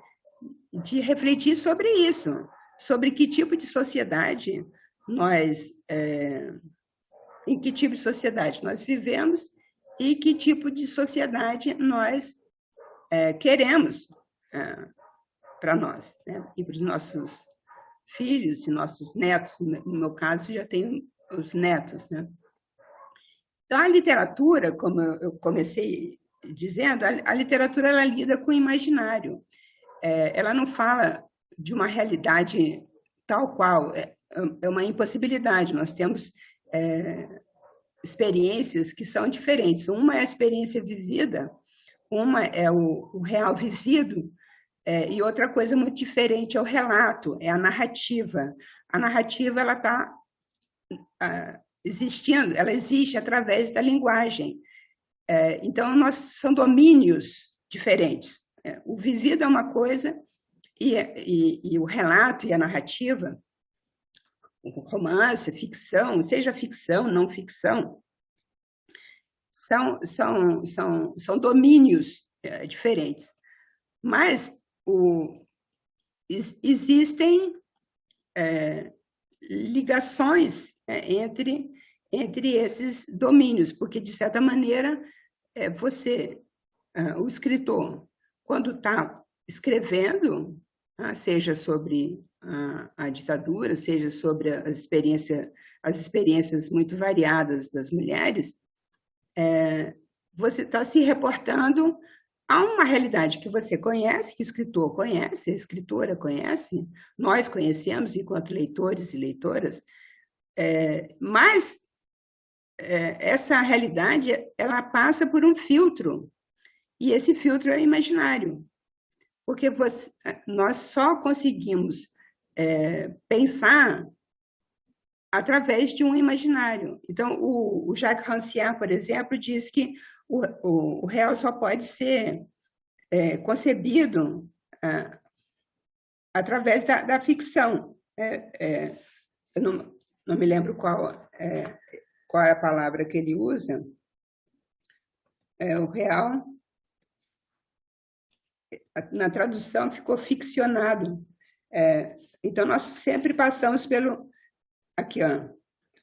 refletir sobre isso, sobre que tipo de sociedade em que tipo de sociedade nós vivemos e que tipo de sociedade nós queremos para nós, né? E para os nossos filhos e nossos netos. No meu caso, já tenho os netos, né? Então, a literatura, como eu comecei dizendo, a literatura ela lida com o imaginário. Ela não fala de uma realidade tal qual, é uma impossibilidade. Nós temos experiências que são diferentes. Uma é a experiência vivida, uma é o real vivido, e outra coisa muito diferente é o relato, é a narrativa. A narrativa ela está existindo, ela existe através da linguagem. Então, são domínios diferentes. O vivido é uma coisa e o relato e a narrativa, o romance, ficção, seja ficção, não ficção, são domínios diferentes. Mas existem ligações entre esses domínios, porque, de certa maneira, o escritor, quando está escrevendo, seja sobre a ditadura, seja sobre as experiências muito variadas das mulheres, você está se reportando a uma realidade que você conhece, que o escritor conhece, a escritora conhece, nós conhecemos enquanto leitores e leitoras, mas essa realidade ela passa por um filtro, e esse filtro é imaginário, porque nós só conseguimos pensar através de um imaginário. Então, o Jacques Rancière, por exemplo, diz que o real só pode ser concebido através da ficção. Eu não me lembro qual é a palavra que ele usa. O real, na tradução, ficou ficcionado. Então, nós sempre passamos pelo... Aqui, ó.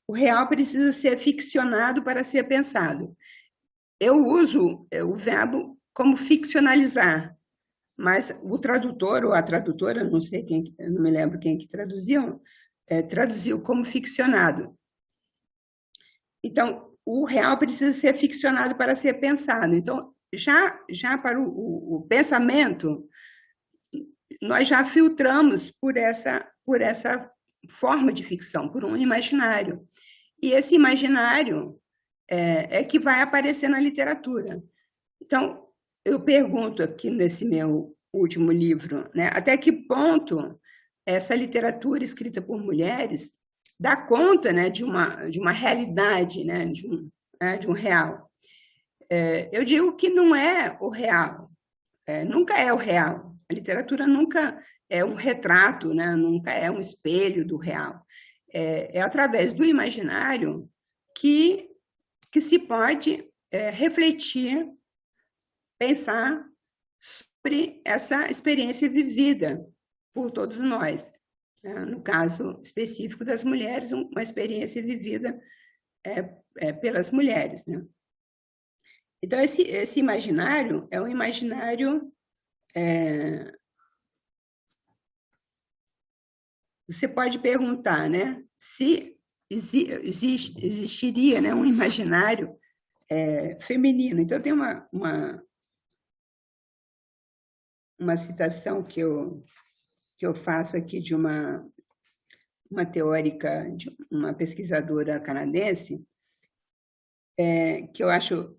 O real precisa ser ficcionado para ser pensado. Eu uso o verbo como ficcionalizar, mas o tradutor ou a tradutora, não sei quem, não me lembro quem que traduziu como ficcionado. Então, o real precisa ser ficcionado para ser pensado. Então, já para o pensamento, nós já filtramos por essa forma de ficção, por um imaginário. E esse imaginário é que vai aparecer na literatura. Então, eu pergunto aqui nesse meu último livro, né, até que ponto essa literatura escrita por mulheres dá conta, né, de uma realidade, né, de um real. Eu digo que não é o real, nunca é o real. A literatura nunca é um retrato, né, nunca é um espelho do real. É através do imaginário que se pode refletir, pensar sobre essa experiência vivida por todos nós. No caso específico das mulheres, uma experiência vivida pelas mulheres, né? Então, esse imaginário é um imaginário você pode perguntar, né, se existiria, né, um imaginário feminino. Então, tem uma citação que eu faço aqui de uma teórica, de uma pesquisadora canadense, que eu acho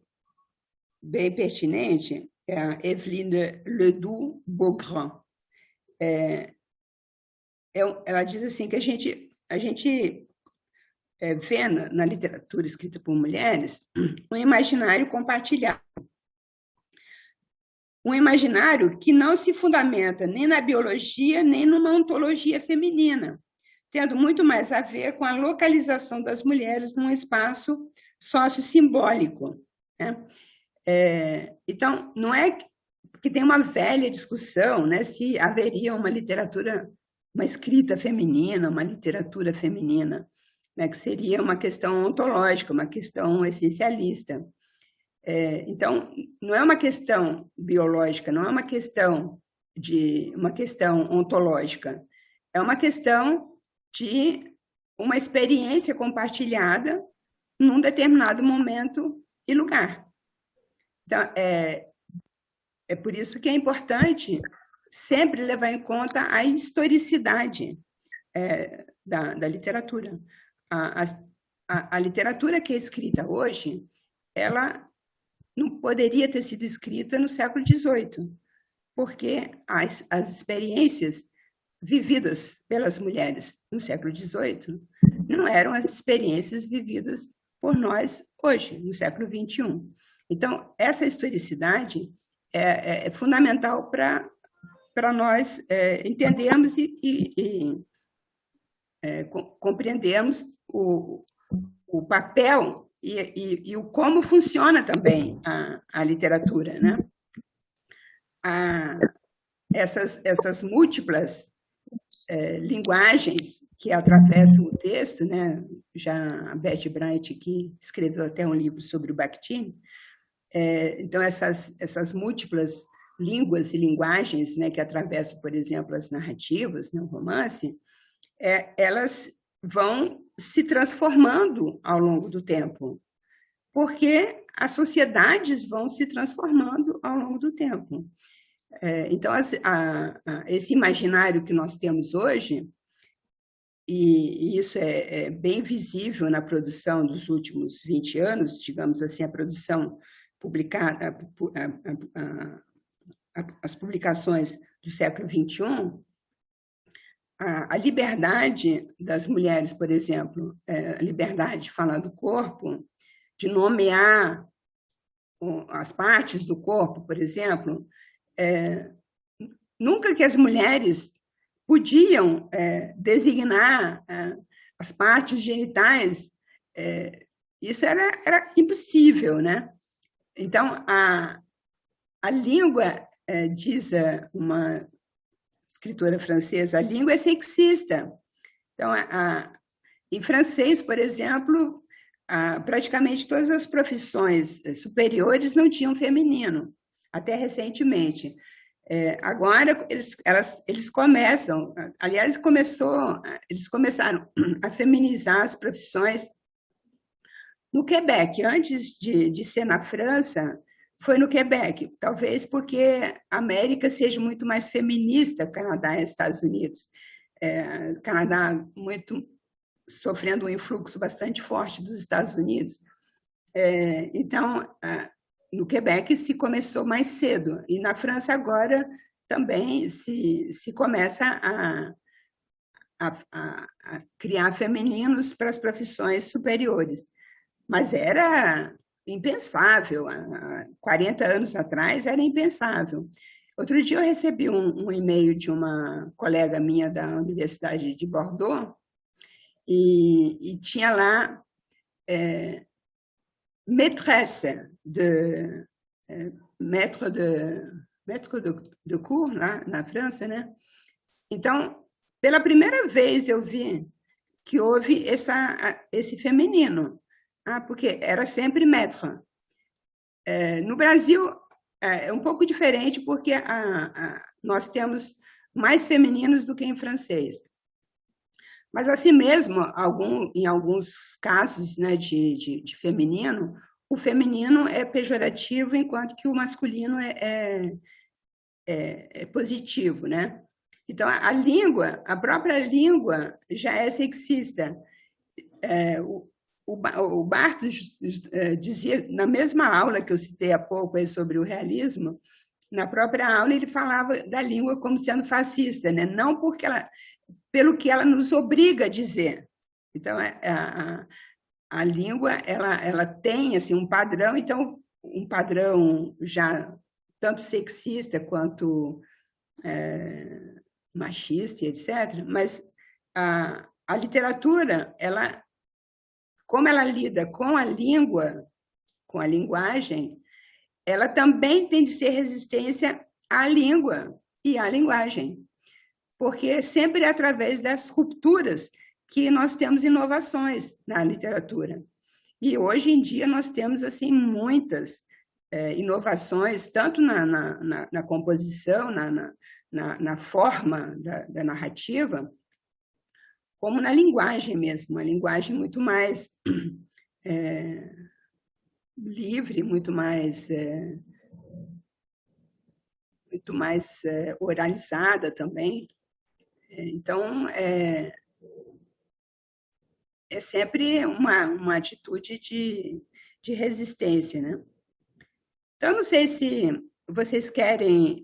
bem pertinente, é a Evelyne Ledoux-Beaugrand. Ela diz assim que a gente vê na literatura escrita por mulheres um imaginário compartilhado. Um imaginário que não se fundamenta nem na biologia, nem numa ontologia feminina, tendo muito mais a ver com a localização das mulheres num espaço sociossimbólico, né? Então, não é que tem uma velha discussão, né, se haveria uma literatura, uma escrita feminina, uma literatura feminina, né, que seria uma questão ontológica, uma questão essencialista. Então, não é uma questão biológica, não é uma questão ontológica, é uma questão de uma experiência compartilhada num determinado momento e lugar. Então, é por isso que é importante sempre levar em conta a historicidade da literatura. A literatura que é escrita hoje, ela não poderia ter sido escrita no século XVIII, porque as experiências vividas pelas mulheres no século XVIII não eram as experiências vividas por nós hoje, no século XXI. Então, essa historicidade é fundamental para nós entendermos e compreendermos o papel e o como funciona também a literatura, né? Essas múltiplas linguagens que atravessam o texto, né? Já a Betty Bright aqui escreveu até um livro sobre o Bakhtin. Então, essas múltiplas línguas e linguagens, né, que atravessam, por exemplo, as narrativas, né, o romance, elas vão se transformando ao longo do tempo, porque as sociedades vão se transformando ao longo do tempo. Então, esse imaginário que nós temos hoje, e isso é bem visível na produção dos últimos 20 anos, digamos assim, a produção publicada, as publicações do século XXI, a liberdade das mulheres, por exemplo, a liberdade de falar do corpo, de nomear as partes do corpo, por exemplo, nunca que as mulheres podiam designar as partes genitais, isso era impossível, né? Então, a língua, diz uma escritora francesa, a língua é sexista. Então, em francês, por exemplo, praticamente todas as profissões superiores não tinham feminino, até recentemente. Agora, eles começam, aliás, eles começaram a feminizar as profissões no Quebec. Antes de ser na França, foi no Quebec, talvez porque a América seja muito mais feminista, Canadá e Estados Unidos. Canadá muito sofrendo um influxo bastante forte dos Estados Unidos. Então, no Quebec se começou mais cedo, e na França agora também se começa a criar femininos para as profissões superiores. Mas era impensável, há 40 anos atrás era impensável. Outro dia eu recebi um e-mail de uma colega minha da Universidade de Bordeaux e tinha lá maîtresse maître de cours, lá na França, né? Então, pela primeira vez eu vi que houve esse feminino, porque era sempre maître. No Brasil, é um pouco diferente, porque nós temos mais femininos do que em francês. Mas, assim mesmo, em alguns casos, né, de feminino, o feminino é pejorativo, enquanto que o masculino é positivo, né? Então, a língua, a própria língua já é sexista. O Barthes dizia, na mesma aula que eu citei há pouco aí sobre o realismo, na própria aula ele falava da língua como sendo fascista, né? Não porque pelo que ela nos obriga a dizer. Então, a língua ela tem assim, um padrão, então, um padrão já tanto sexista quanto machista, etc. Mas a literatura, como ela lida com a língua, com a linguagem, ela também tem de ser resistência à língua e à linguagem, porque sempre é através das rupturas que nós temos inovações na literatura. E hoje em dia nós temos assim muitas inovações, tanto na composição, na forma da narrativa, como na linguagem mesmo, uma linguagem muito mais livre, muito mais oralizada também. Então, é sempre uma atitude de resistência, né? Então, não sei se vocês querem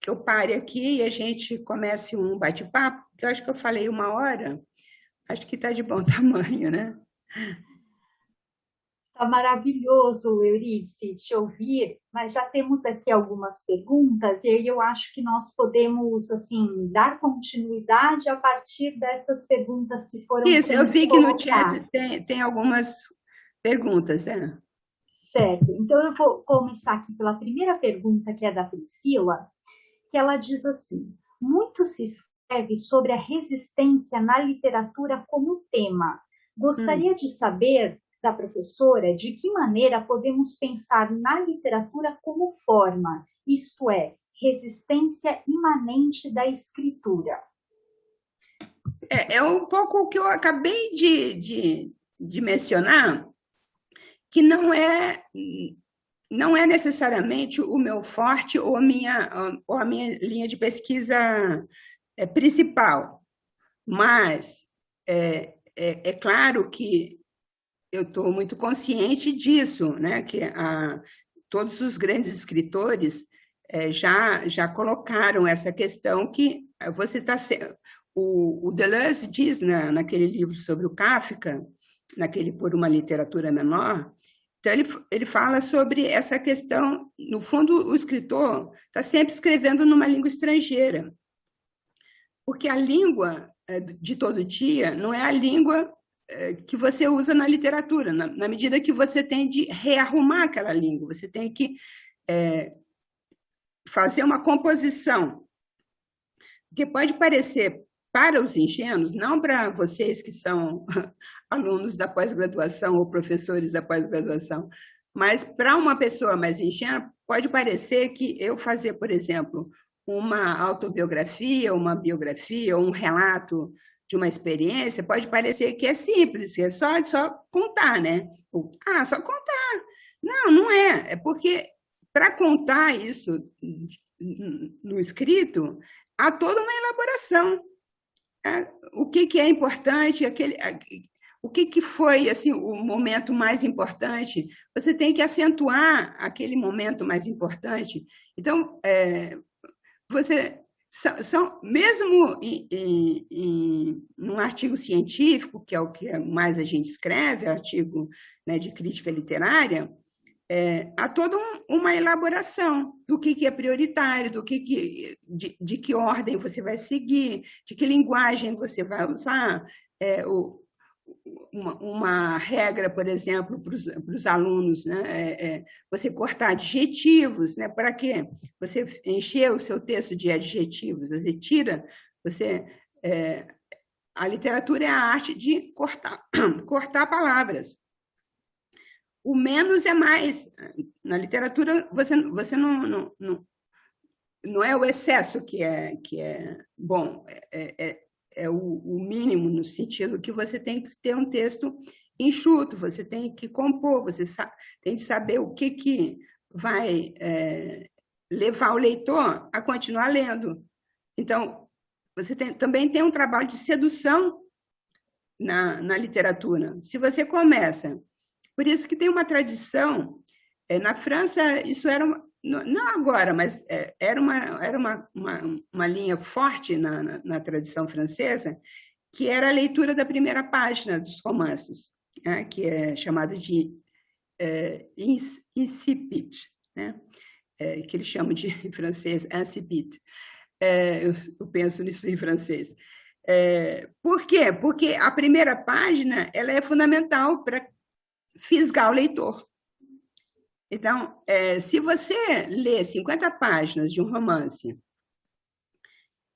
que eu pare aqui e a gente comece um bate-papo, que eu acho que eu falei 1 hora, acho que está de bom tamanho, né? Está maravilhoso, Euridice, te ouvir, mas já temos aqui algumas perguntas e aí eu acho que nós podemos assim dar continuidade a partir dessas perguntas que foram Isso, eu sendo vi que no colocadas. chat tem algumas perguntas, né? Certo. Então eu vou começar aqui pela primeira pergunta, que é da Priscila, que ela diz assim: muito se escreve sobre a resistência na literatura como tema. Gostaria de saber da professora de que maneira podemos pensar na literatura como forma, isto é, resistência imanente da escritura. É um pouco o que eu acabei de mencionar, que não é necessariamente o meu forte ou a minha linha de pesquisa principal, mas é claro que eu estou muito consciente disso, né? Que todos os grandes escritores já colocaram essa questão que você está... O Deleuze diz naquele livro sobre o Kafka, naquele Por uma Literatura Menor, então ele fala sobre essa questão, no fundo, o escritor está sempre escrevendo numa língua estrangeira, porque a língua de todo dia não é a língua que você usa na literatura, na medida que você tem de rearrumar aquela língua, você tem que fazer uma composição, que pode parecer para os ingênuos, não para vocês que são alunos da pós-graduação ou professores da pós-graduação, mas para uma pessoa mais ingênua, pode parecer que eu fazer, por exemplo, uma autobiografia, uma biografia, ou um relato de uma experiência, pode parecer que é simples, que é só contar, né? Só contar. Não é. É porque, para contar isso no escrito, há toda uma elaboração. O que é importante, o que foi assim, o momento mais importante, você tem que acentuar aquele momento mais importante. Então, mesmo num artigo científico, que é o que mais a gente escreve, artigo, né, de crítica literária, há toda uma elaboração do que é prioritário, de que ordem você vai seguir, de que linguagem você vai usar. Uma regra, por exemplo, para os alunos, né? Você cortar adjetivos, né? Para quê? Você encher o seu texto de adjetivos, você tira, a literatura é a arte de cortar palavras. O menos é mais. Na literatura, você não é o excesso que é bom, o mínimo, no sentido que você tem que ter um texto enxuto, você tem que compor, você tem que saber o que vai levar o leitor a continuar lendo. Então, você também tem um trabalho de sedução na literatura. Se você começa... Por isso que tem uma tradição... Na França, isso era... Não agora, mas era uma linha forte na tradição francesa, que era a leitura da primeira página dos romances, né, que é chamado de incipit, né, que eles chamam de em francês incipit. Eu penso nisso em francês. Por quê? Porque a primeira página ela é fundamental para fisgar o leitor. Então, se você lê 50 páginas de um romance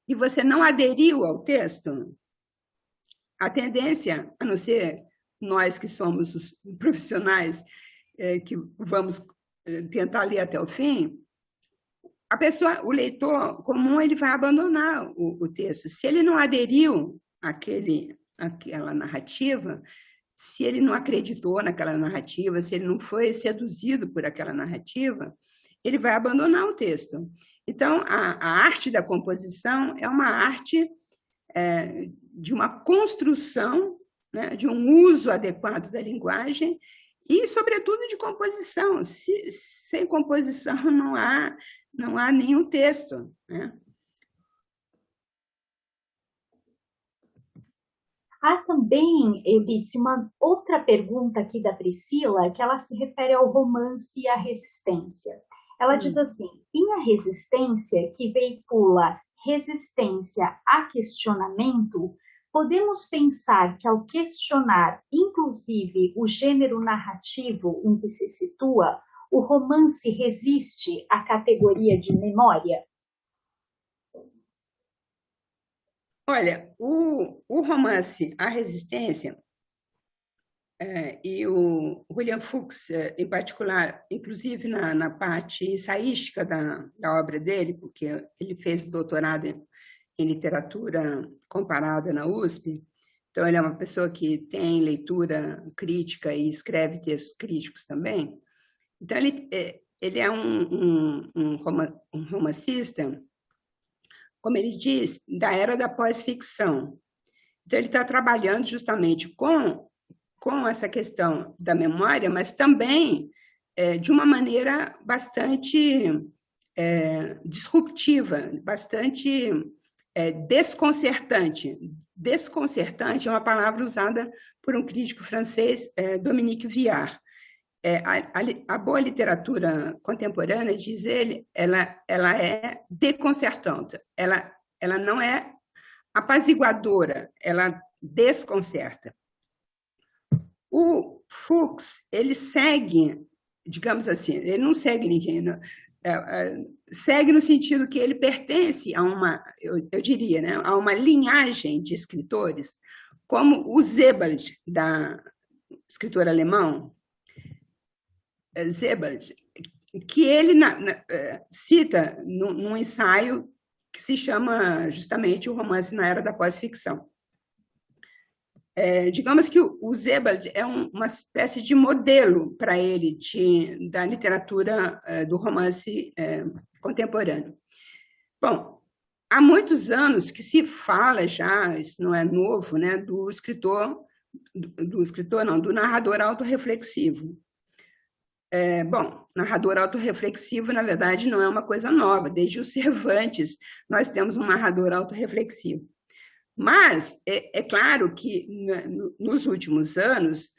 e você não aderiu ao texto, a tendência, a não ser nós que somos os profissionais que vamos tentar ler até o fim, o leitor comum, ele vai abandonar o texto. Se ele não aderiu àquela narrativa, se ele não acreditou naquela narrativa, se ele não foi seduzido por aquela narrativa, ele vai abandonar o texto. Então, a arte da composição é uma arte de uma construção, né, de um uso adequado da linguagem e, sobretudo, de composição. Sem composição não há nenhum texto, né? Há também, Eurídice, uma outra pergunta aqui da Priscila, que ela se refere ao romance e à resistência. Ela diz assim: em A Resistência, que veicula resistência a questionamento, podemos pensar que, ao questionar, inclusive, o gênero narrativo em que se situa, o romance resiste à categoria de memória? Olha, o romance A Resistência, e o William Fuchs, em particular, inclusive na parte ensaística da obra dele, porque ele fez doutorado em literatura comparada na USP, então ele é uma pessoa que tem leitura crítica e escreve textos críticos também. Então, ele é um romancista, como ele diz, da era da pós-ficção. Então, ele está trabalhando justamente com essa questão da memória, mas também de uma maneira bastante disruptiva, bastante desconcertante. Desconcertante é uma palavra usada por um crítico francês, Dominique Viard. A boa literatura contemporânea, diz ele, ela é desconcertante, ela não é apaziguadora, ela desconcerta. O Fuchs, ele segue, digamos assim, ele não segue ninguém, não, segue no sentido que ele pertence a eu diria, né, a uma linhagem de escritores, como o Sebald, escritor alemão, Sebald, que ele cita num ensaio que se chama justamente O Romance na Era da Pós-Ficção. Digamos que o Sebald é uma espécie de modelo para ele da literatura do romance contemporâneo. Bom, há muitos anos que se fala já, isso não é novo, né, do narrador autorreflexivo. Bom, narrador autorreflexivo, na verdade, não é uma coisa nova. Desde o Cervantes, nós temos um narrador autorreflexivo. Mas é claro que, nos últimos anos,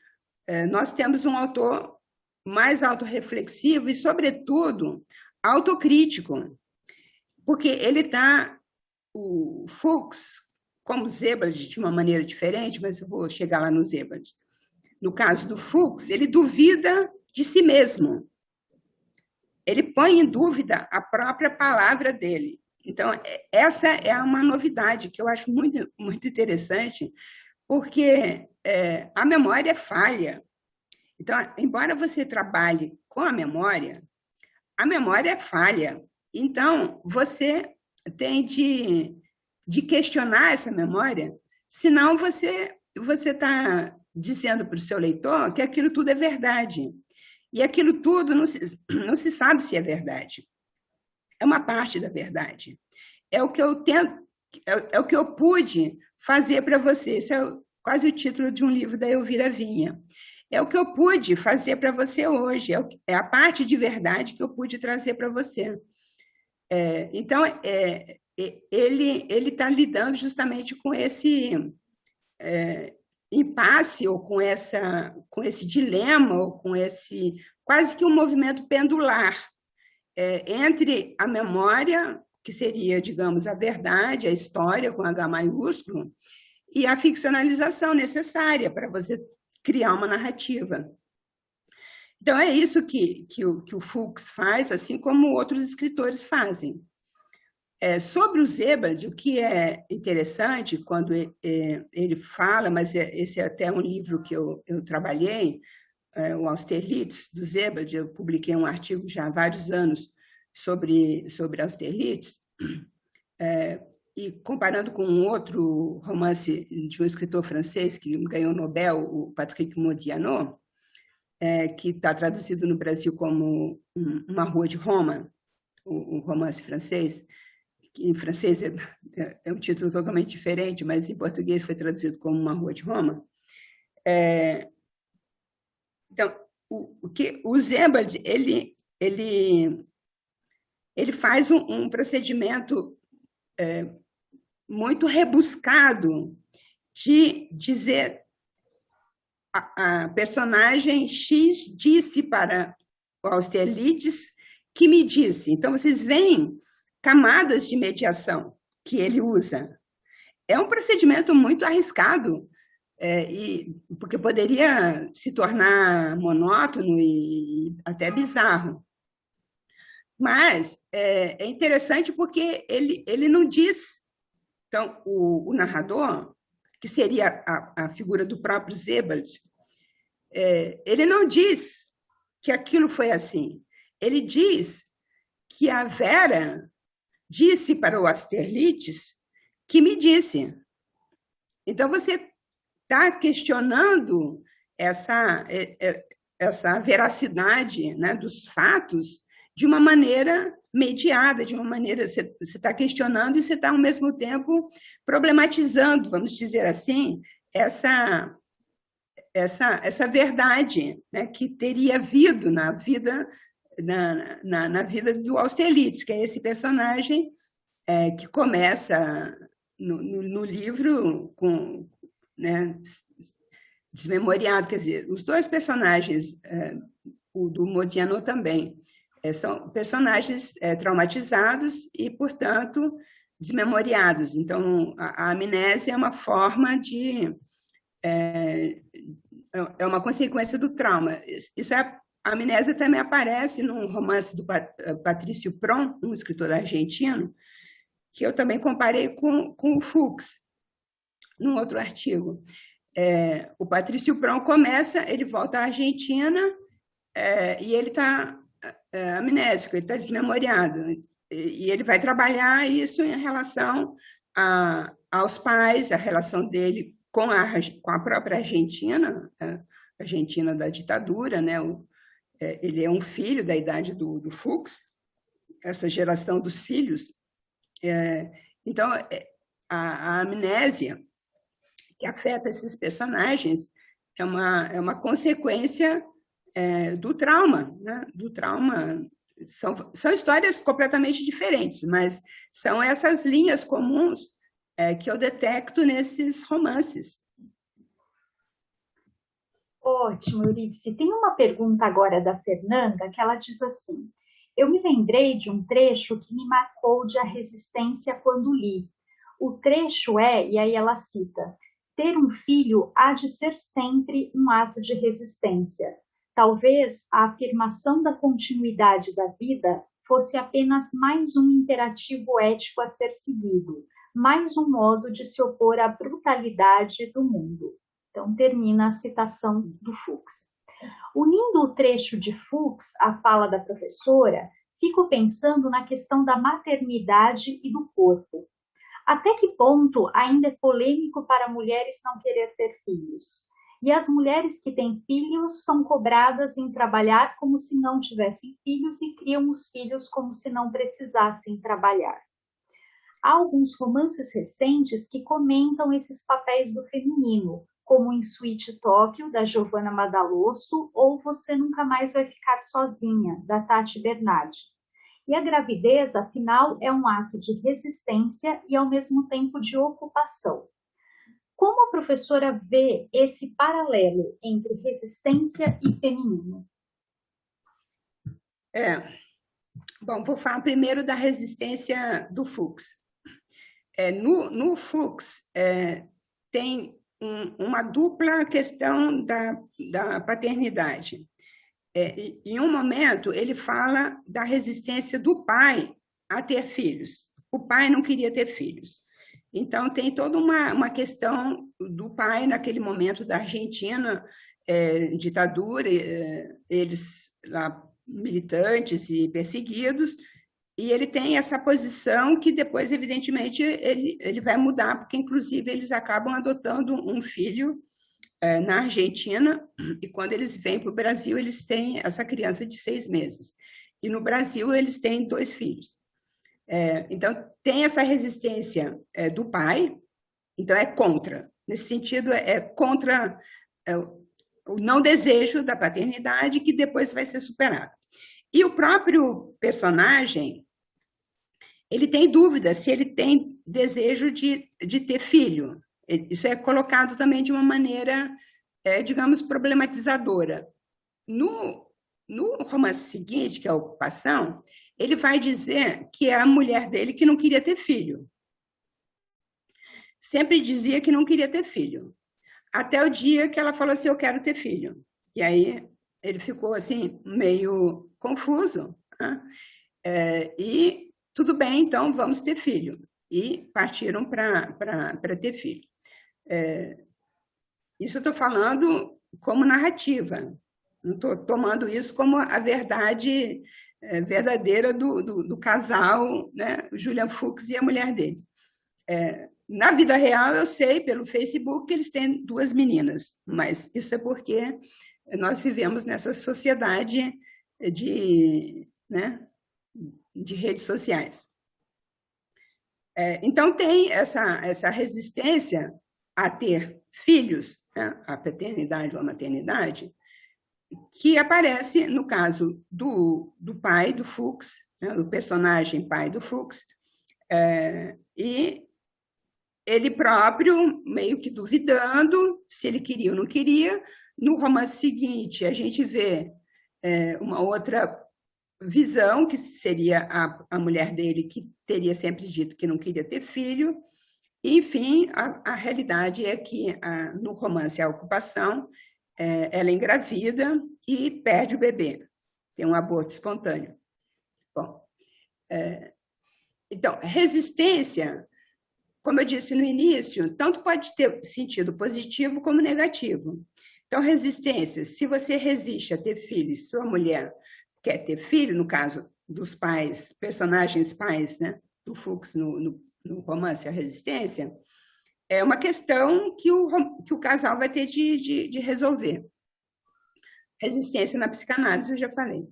nós temos um autor mais autorreflexivo e, sobretudo, autocrítico, porque ele o Fuchs, como Sebald, de uma maneira diferente, mas eu vou chegar lá no Sebald. No caso do Fuchs, ele duvida de si mesmo. Ele põe em dúvida a própria palavra dele. Então, essa é uma novidade que eu acho muito, muito interessante, porque a memória é falha. Então, embora você trabalhe com a memória é falha. Então, você tem de de questionar essa memória, senão você está dizendo para o seu leitor que aquilo tudo é verdade. E aquilo tudo não se sabe se é verdade. É uma parte da verdade. É o que eu tento, é o que eu pude fazer para você. Esse é quase o título de um livro da Elvira Vinha. É o que eu pude fazer para você hoje, é a parte de verdade que eu pude trazer para você. Então, ele está lidando justamente com esse impasse, ou com esse dilema, ou com esse quase que um movimento pendular entre a memória, que seria, digamos, a verdade, a história, com H maiúsculo, e a ficcionalização necessária para você criar uma narrativa. Então, é isso que o Fuchs faz, assim como outros escritores fazem. Sobre o Sebald, o que é interessante, quando ele fala, mas esse é até um livro que eu trabalhei, o Austerlitz, do Sebald, eu publiquei um artigo já há vários anos sobre Austerlitz, e comparando com um outro romance de um escritor francês que ganhou o Nobel, o Patrick Modiano, que está traduzido no Brasil como Uma Rua de Roma, o romance francês, que em francês é um título totalmente diferente, mas em português foi traduzido como Uma Rua de Roma. Então, o Sebald, ele faz um procedimento muito rebuscado de dizer a personagem X disse para o Austerlitz que me disse. Então, vocês veem camadas de mediação que ele usa. É um procedimento muito arriscado, porque poderia se tornar monótono e até bizarro. Mas é interessante porque ele não diz. Então, o narrador, que seria a figura do próprio Sebald, ele não diz que aquilo foi assim. Ele diz que a Vera disse para o Austerlitz que me disse. Então, você está questionando essa veracidade, né, dos fatos de uma maneira mediada, de uma maneira... Você está questionando e você está, ao mesmo tempo, problematizando, vamos dizer assim, essa verdade, né, que teria havido na vida do Austerlitz, que é esse personagem que começa no livro com, né, desmemoriado. Quer dizer, os dois personagens, o do Modiano também, são personagens traumatizados e, portanto, desmemoriados. Então, a amnésia é uma forma de... é uma consequência do trauma. Isso a amnésia também aparece num romance do Patrício Pron, um escritor argentino, que eu também comparei com o Fuchs, num outro artigo. O Patrício Pron começa, ele volta à Argentina e ele está amnésico, ele está desmemoriado. E ele vai trabalhar isso em relação aos pais, a relação dele com a própria Argentina, a Argentina da ditadura, né? Ele é um filho da idade do Fuchs, essa geração dos filhos. Então, a amnésia que afeta esses personagens é uma consequência do trauma, né? Do trauma. São histórias completamente diferentes, mas são essas linhas comuns que eu detecto nesses romances. Ótimo, Eurídice. Tem uma pergunta agora da Fernanda, que ela diz assim: eu me lembrei de um trecho que me marcou de A Resistência quando li. O trecho e aí ela cita: ter um filho há de ser sempre um ato de resistência. Talvez a afirmação da continuidade da vida fosse apenas mais um imperativo ético a ser seguido, mais um modo de se opor à brutalidade do mundo. Então, termina a citação do Fuchs. Unindo o trecho de Fuchs à fala da professora, fico pensando na questão da maternidade e do corpo. Até que ponto ainda é polêmico para mulheres não querer ter filhos? E as mulheres que têm filhos são cobradas em trabalhar como se não tivessem filhos e criam os filhos como se não precisassem trabalhar. Há alguns romances recentes que comentam esses papéis do feminino, como em Sweet Tóquio, da Giovanna Madalosso, ou Você Nunca Mais Vai Ficar Sozinha, da Tati Bernardi. E a gravidez, afinal, é um ato de resistência e, ao mesmo tempo, de ocupação. Como a professora vê esse paralelo entre resistência e feminino? Bom, vou falar primeiro da resistência do Fuchs. No Fuchs, tem uma dupla questão da paternidade. Em um momento, ele fala da resistência do pai a ter filhos. O pai não queria ter filhos. Então, tem toda uma questão do pai, naquele momento da Argentina, ditadura, eles lá militantes e perseguidos, e ele tem essa posição que depois, evidentemente, ele vai mudar, porque, inclusive, eles acabam adotando um filho na Argentina, e quando eles vêm para o Brasil, eles têm essa criança de 6 meses. E no Brasil, eles têm 2 filhos. Então, tem essa resistência do pai, então é contra. Nesse sentido, é contra o não desejo da paternidade, que depois vai ser superado. E o próprio personagem, ele tem dúvida se ele tem desejo de ter filho. Isso é colocado também de uma maneira, digamos, problematizadora. No romance seguinte, que é a Ocupação, ele vai dizer que é a mulher dele que não queria ter filho. Sempre dizia que não queria ter filho. Até o dia que ela falou assim, eu quero ter filho. E aí ele ficou assim, meio confuso. Né? E tudo bem, então vamos ter filho. E partiram para ter filho. Isso eu estou falando como narrativa. Não estou tomando isso como a verdade verdadeira do casal, né? O Julian Fuchs e a mulher dele. Na vida real, eu sei pelo Facebook que eles têm 2 meninas, mas isso é porque nós vivemos nessa sociedade né, de redes sociais. Então, tem essa resistência a ter filhos, né, a paternidade ou a maternidade, que aparece no caso do pai do Fuchs, né, do personagem pai do Fuchs, e ele próprio meio que duvidando se ele queria ou não queria. No romance seguinte, a gente vê uma outra visão, que seria a mulher dele, que teria sempre dito que não queria ter filho. Enfim, a realidade é que no romance A Ocupação, ela é engravida e perde o bebê. Tem um aborto espontâneo. Bom, então, resistência, como eu disse no início, tanto pode ter sentido positivo como negativo. Então, resistência, se você resiste a ter filhos, sua mulher quer ter filho, no caso dos pais, personagens pais, né, do Fuchs no romance A Resistência, é uma questão que o casal vai ter de resolver. Resistência na psicanálise, eu já falei.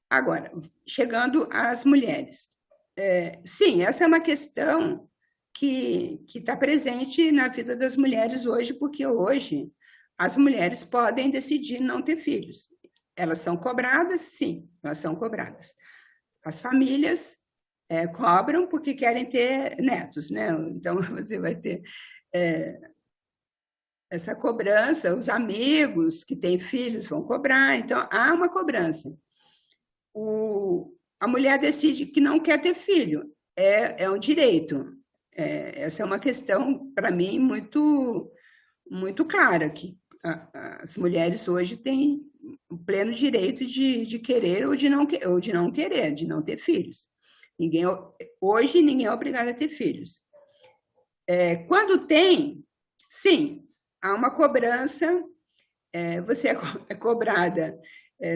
Agora, chegando às mulheres. Sim, essa é uma questão que está presente na vida das mulheres hoje, porque hoje as mulheres podem decidir não ter filhos. Elas são cobradas? Sim, elas são cobradas. As famílias cobram porque querem ter netos, né? Então, você vai ter essa cobrança, os amigos que têm filhos vão cobrar, então há uma cobrança. A mulher decide que não quer ter filho, é um direito. Essa é uma questão, para mim, muito, muito clara, que as mulheres hoje têm o pleno direito de querer ou de não querer, de não ter filhos. Hoje, ninguém é obrigado a ter filhos. Quando tem, sim, há uma cobrança, você é cobrada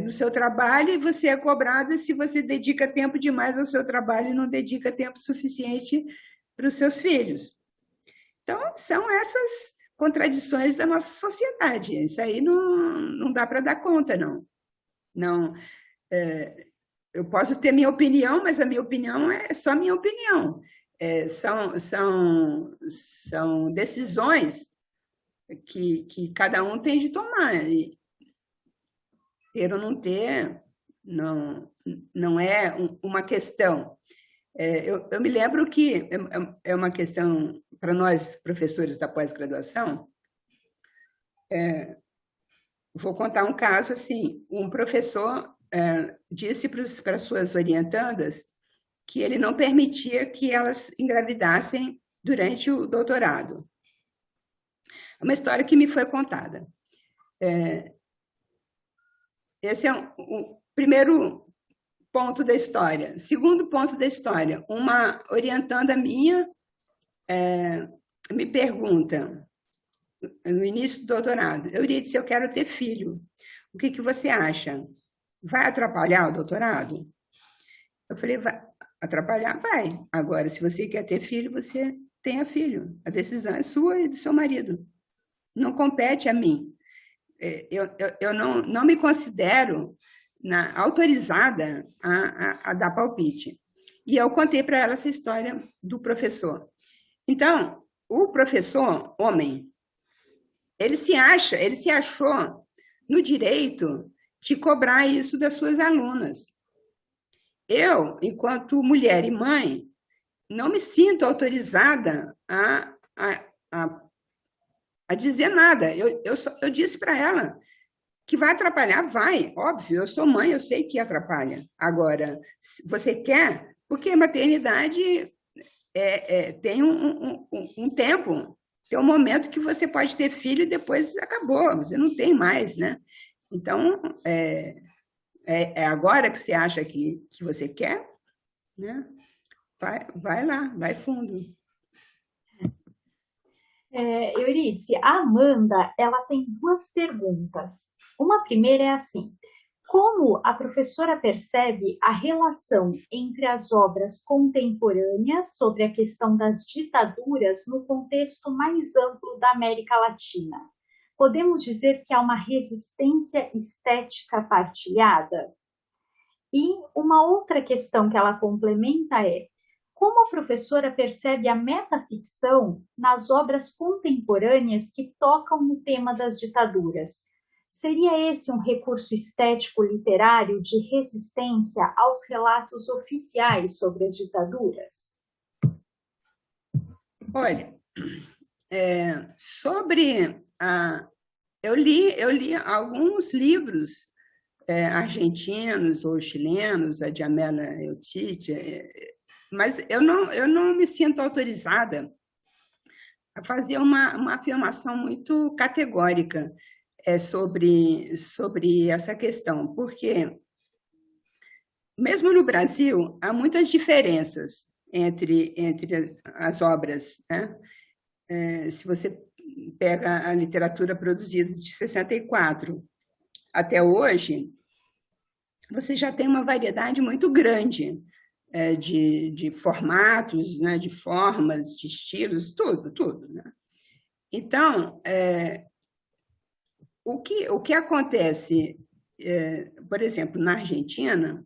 no seu trabalho, e você é cobrada se você dedica tempo demais ao seu trabalho e não dedica tempo suficiente os seus filhos. Então, são essas contradições da nossa sociedade. Isso aí não dá para dar conta, não. Não, eu posso ter minha opinião, mas a minha opinião é só minha opinião. São decisões que cada um tem de tomar. E ter ou não ter não é uma questão. Eu me lembro que é uma questão para nós, professores da pós-graduação. Vou contar um caso assim. Um professor disse para as suas orientandas que ele não permitia que elas engravidassem durante o doutorado. É uma história que me foi contada. Esse é o primeiro ponto da história. Segundo ponto da história, uma orientanda minha me pergunta, no início do doutorado, Eurídice, eu quero ter filho. O que você acha? Vai atrapalhar o doutorado? Eu falei, vai atrapalhar? Vai. Agora, se você quer ter filho, você tenha filho. A decisão é sua e do seu marido. Não compete a mim. Eu não me considero autorizada a dar palpite. E eu contei para ela essa história do professor. Então, o professor, homem, ele se achou no direito de cobrar isso das suas alunas. Eu, enquanto mulher e mãe, não me sinto autorizada a dizer nada. Eu disse para ela que vai atrapalhar, vai, óbvio, eu sou mãe, eu sei que atrapalha. Agora, você quer? Porque a maternidade tem um tempo, tem um momento que você pode ter filho e depois acabou, você não tem mais, né? Então, é agora que você acha que você quer, né? Vai lá, vai fundo. Eurídice, a Amanda, ela tem duas perguntas. Uma primeira é assim: como a professora percebe a relação entre as obras contemporâneas sobre a questão das ditaduras no contexto mais amplo da América Latina? Podemos dizer que há uma resistência estética partilhada? E uma outra questão que ela complementa é: como a professora percebe a metaficção nas obras contemporâneas que tocam no tema das ditaduras? Seria esse um recurso estético literário de resistência aos relatos oficiais sobre as ditaduras? Olha, eu li alguns livros argentinos ou chilenos, a de Amela Eutite, mas eu não me sinto autorizada a fazer uma afirmação muito categórica sobre essa questão, porque, mesmo no Brasil, há muitas diferenças entre as obras, né? Se você pega a literatura produzida de 64 até hoje, você já tem uma variedade muito grande de formatos, né? De formas, de estilos, tudo. Né? Então, o que acontece, por exemplo, na Argentina,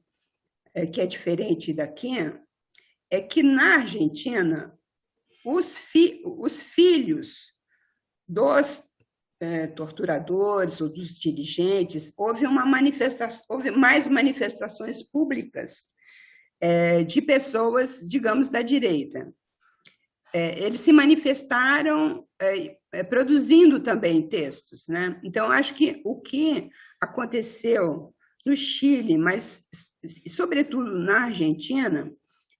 que é diferente daqui, é que na Argentina os filhos dos torturadores ou dos dirigentes, houve mais manifestações públicas de pessoas, digamos, da direita. Eles se manifestaram produzindo também textos, né? Então, acho que o que aconteceu no Chile, mas, sobretudo, na Argentina,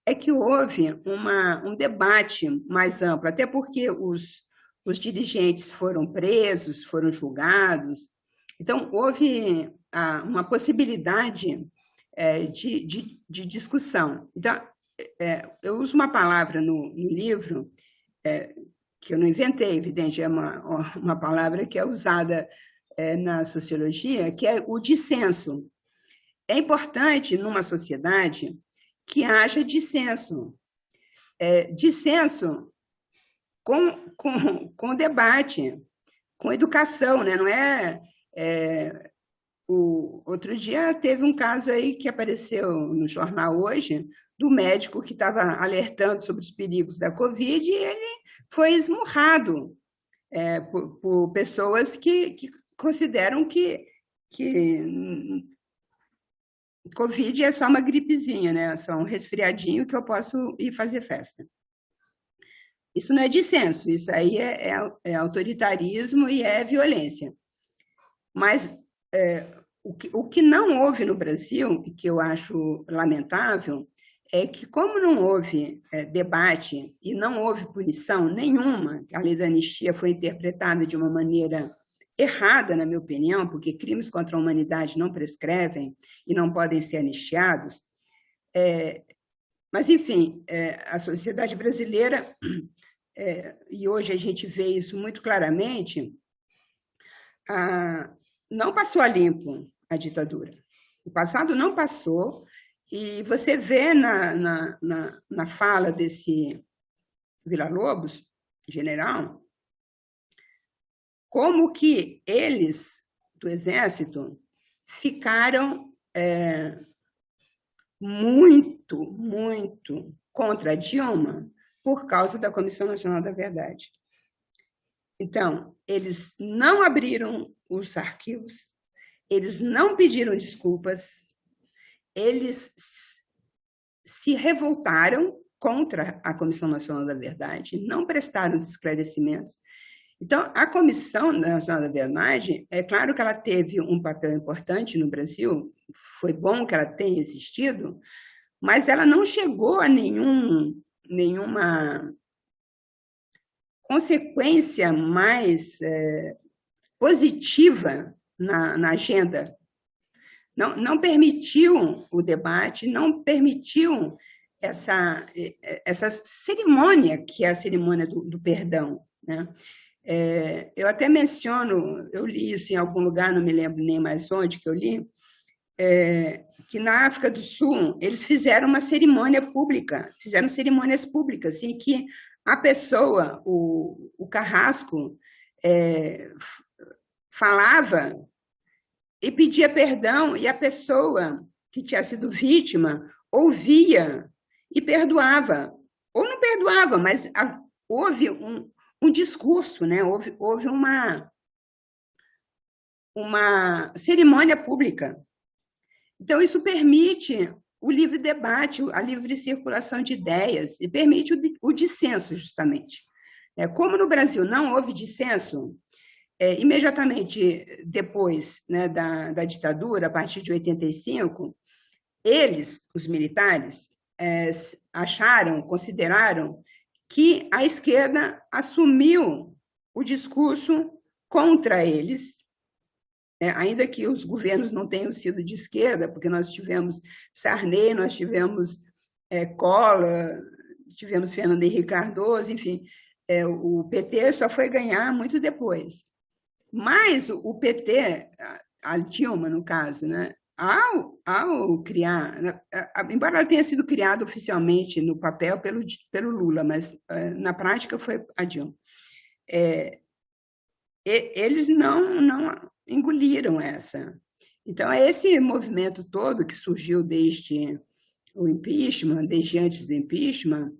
é que houve um debate mais amplo, até porque os dirigentes foram presos, foram julgados. Então, houve uma possibilidade de discussão. Então, eu uso uma palavra no livro, que eu não inventei, evidente, é uma palavra que é usada na sociologia, que é o dissenso. É importante, numa sociedade, que haja dissenso. dissenso com debate, com educação, né? Não outro dia teve um caso aí que apareceu no jornal hoje, do médico que estava alertando sobre os perigos da Covid, e ele foi esmurrado por pessoas que consideram que Covid é só uma gripezinha, né? Só um resfriadinho que eu posso ir fazer festa. Isso não é dissenso, isso aí é autoritarismo e é violência. Mas o que não houve no Brasil, e que eu acho lamentável, é que, como não houve debate e não houve punição nenhuma, a lei da anistia foi interpretada de uma maneira errada, na minha opinião, porque crimes contra a humanidade não prescrevem e não podem ser anistiados. Mas, enfim, a sociedade brasileira, e hoje a gente vê isso muito claramente, não passou a limpo a ditadura. O passado não passou, e você vê na fala desse Villa-Lobos, general, como que eles, do Exército, ficaram muito contra a Dilma por causa da Comissão Nacional da Verdade. Então, eles não abriram os arquivos, eles não pediram desculpas, eles se revoltaram contra a Comissão Nacional da Verdade, não prestaram os esclarecimentos. Então, a Comissão Nacional da Verdade, é claro que ela teve um papel importante no Brasil, foi bom que ela tenha existido, mas ela não chegou a nenhuma consequência mais positiva na agenda. Não permitiu o debate, não permitiu essa cerimônia, que é a cerimônia do perdão, né? Eu até menciono, eu li isso em algum lugar, não me lembro nem mais onde que eu li, que na África do Sul eles fizeram uma cerimônia pública, fizeram cerimônias públicas, em que a pessoa, o carrasco, falava e pedia perdão, e a pessoa que tinha sido vítima ouvia e perdoava. Ou não perdoava, mas houve um discurso, né? Houve uma cerimônia pública. Então, isso permite o livre debate, a livre circulação de ideias, e permite o dissenso, justamente. Como no Brasil não houve dissenso, imediatamente depois, né, da ditadura, a partir de 85, eles, os militares, consideraram que a esquerda assumiu o discurso contra eles, ainda que os governos não tenham sido de esquerda, porque nós tivemos Sarney, nós tivemos Collor, tivemos Fernando Henrique Cardoso, enfim, o PT só foi ganhar muito depois. Mas o PT, a Dilma, no caso, né, ao criar, embora ela tenha sido criada oficialmente no papel pelo Lula, mas na prática foi a Dilma, eles não engoliram essa. Então, é esse movimento todo que surgiu desde o impeachment, desde antes do impeachment,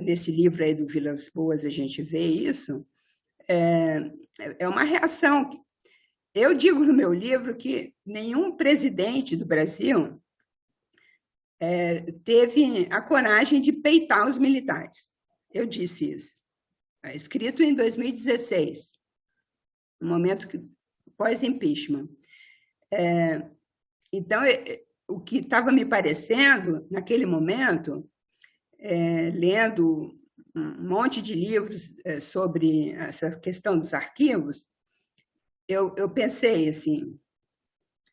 nesse livro aí do Vilas Boas a gente vê isso, é uma reação. Eu digo no meu livro que nenhum presidente do Brasil teve a coragem de peitar os militares. Eu disse isso. Escrito em 2016, no momento pós-impeachment. Então, o que estava me parecendo, naquele momento, lendo um monte de livros sobre essa questão dos arquivos, eu pensei assim,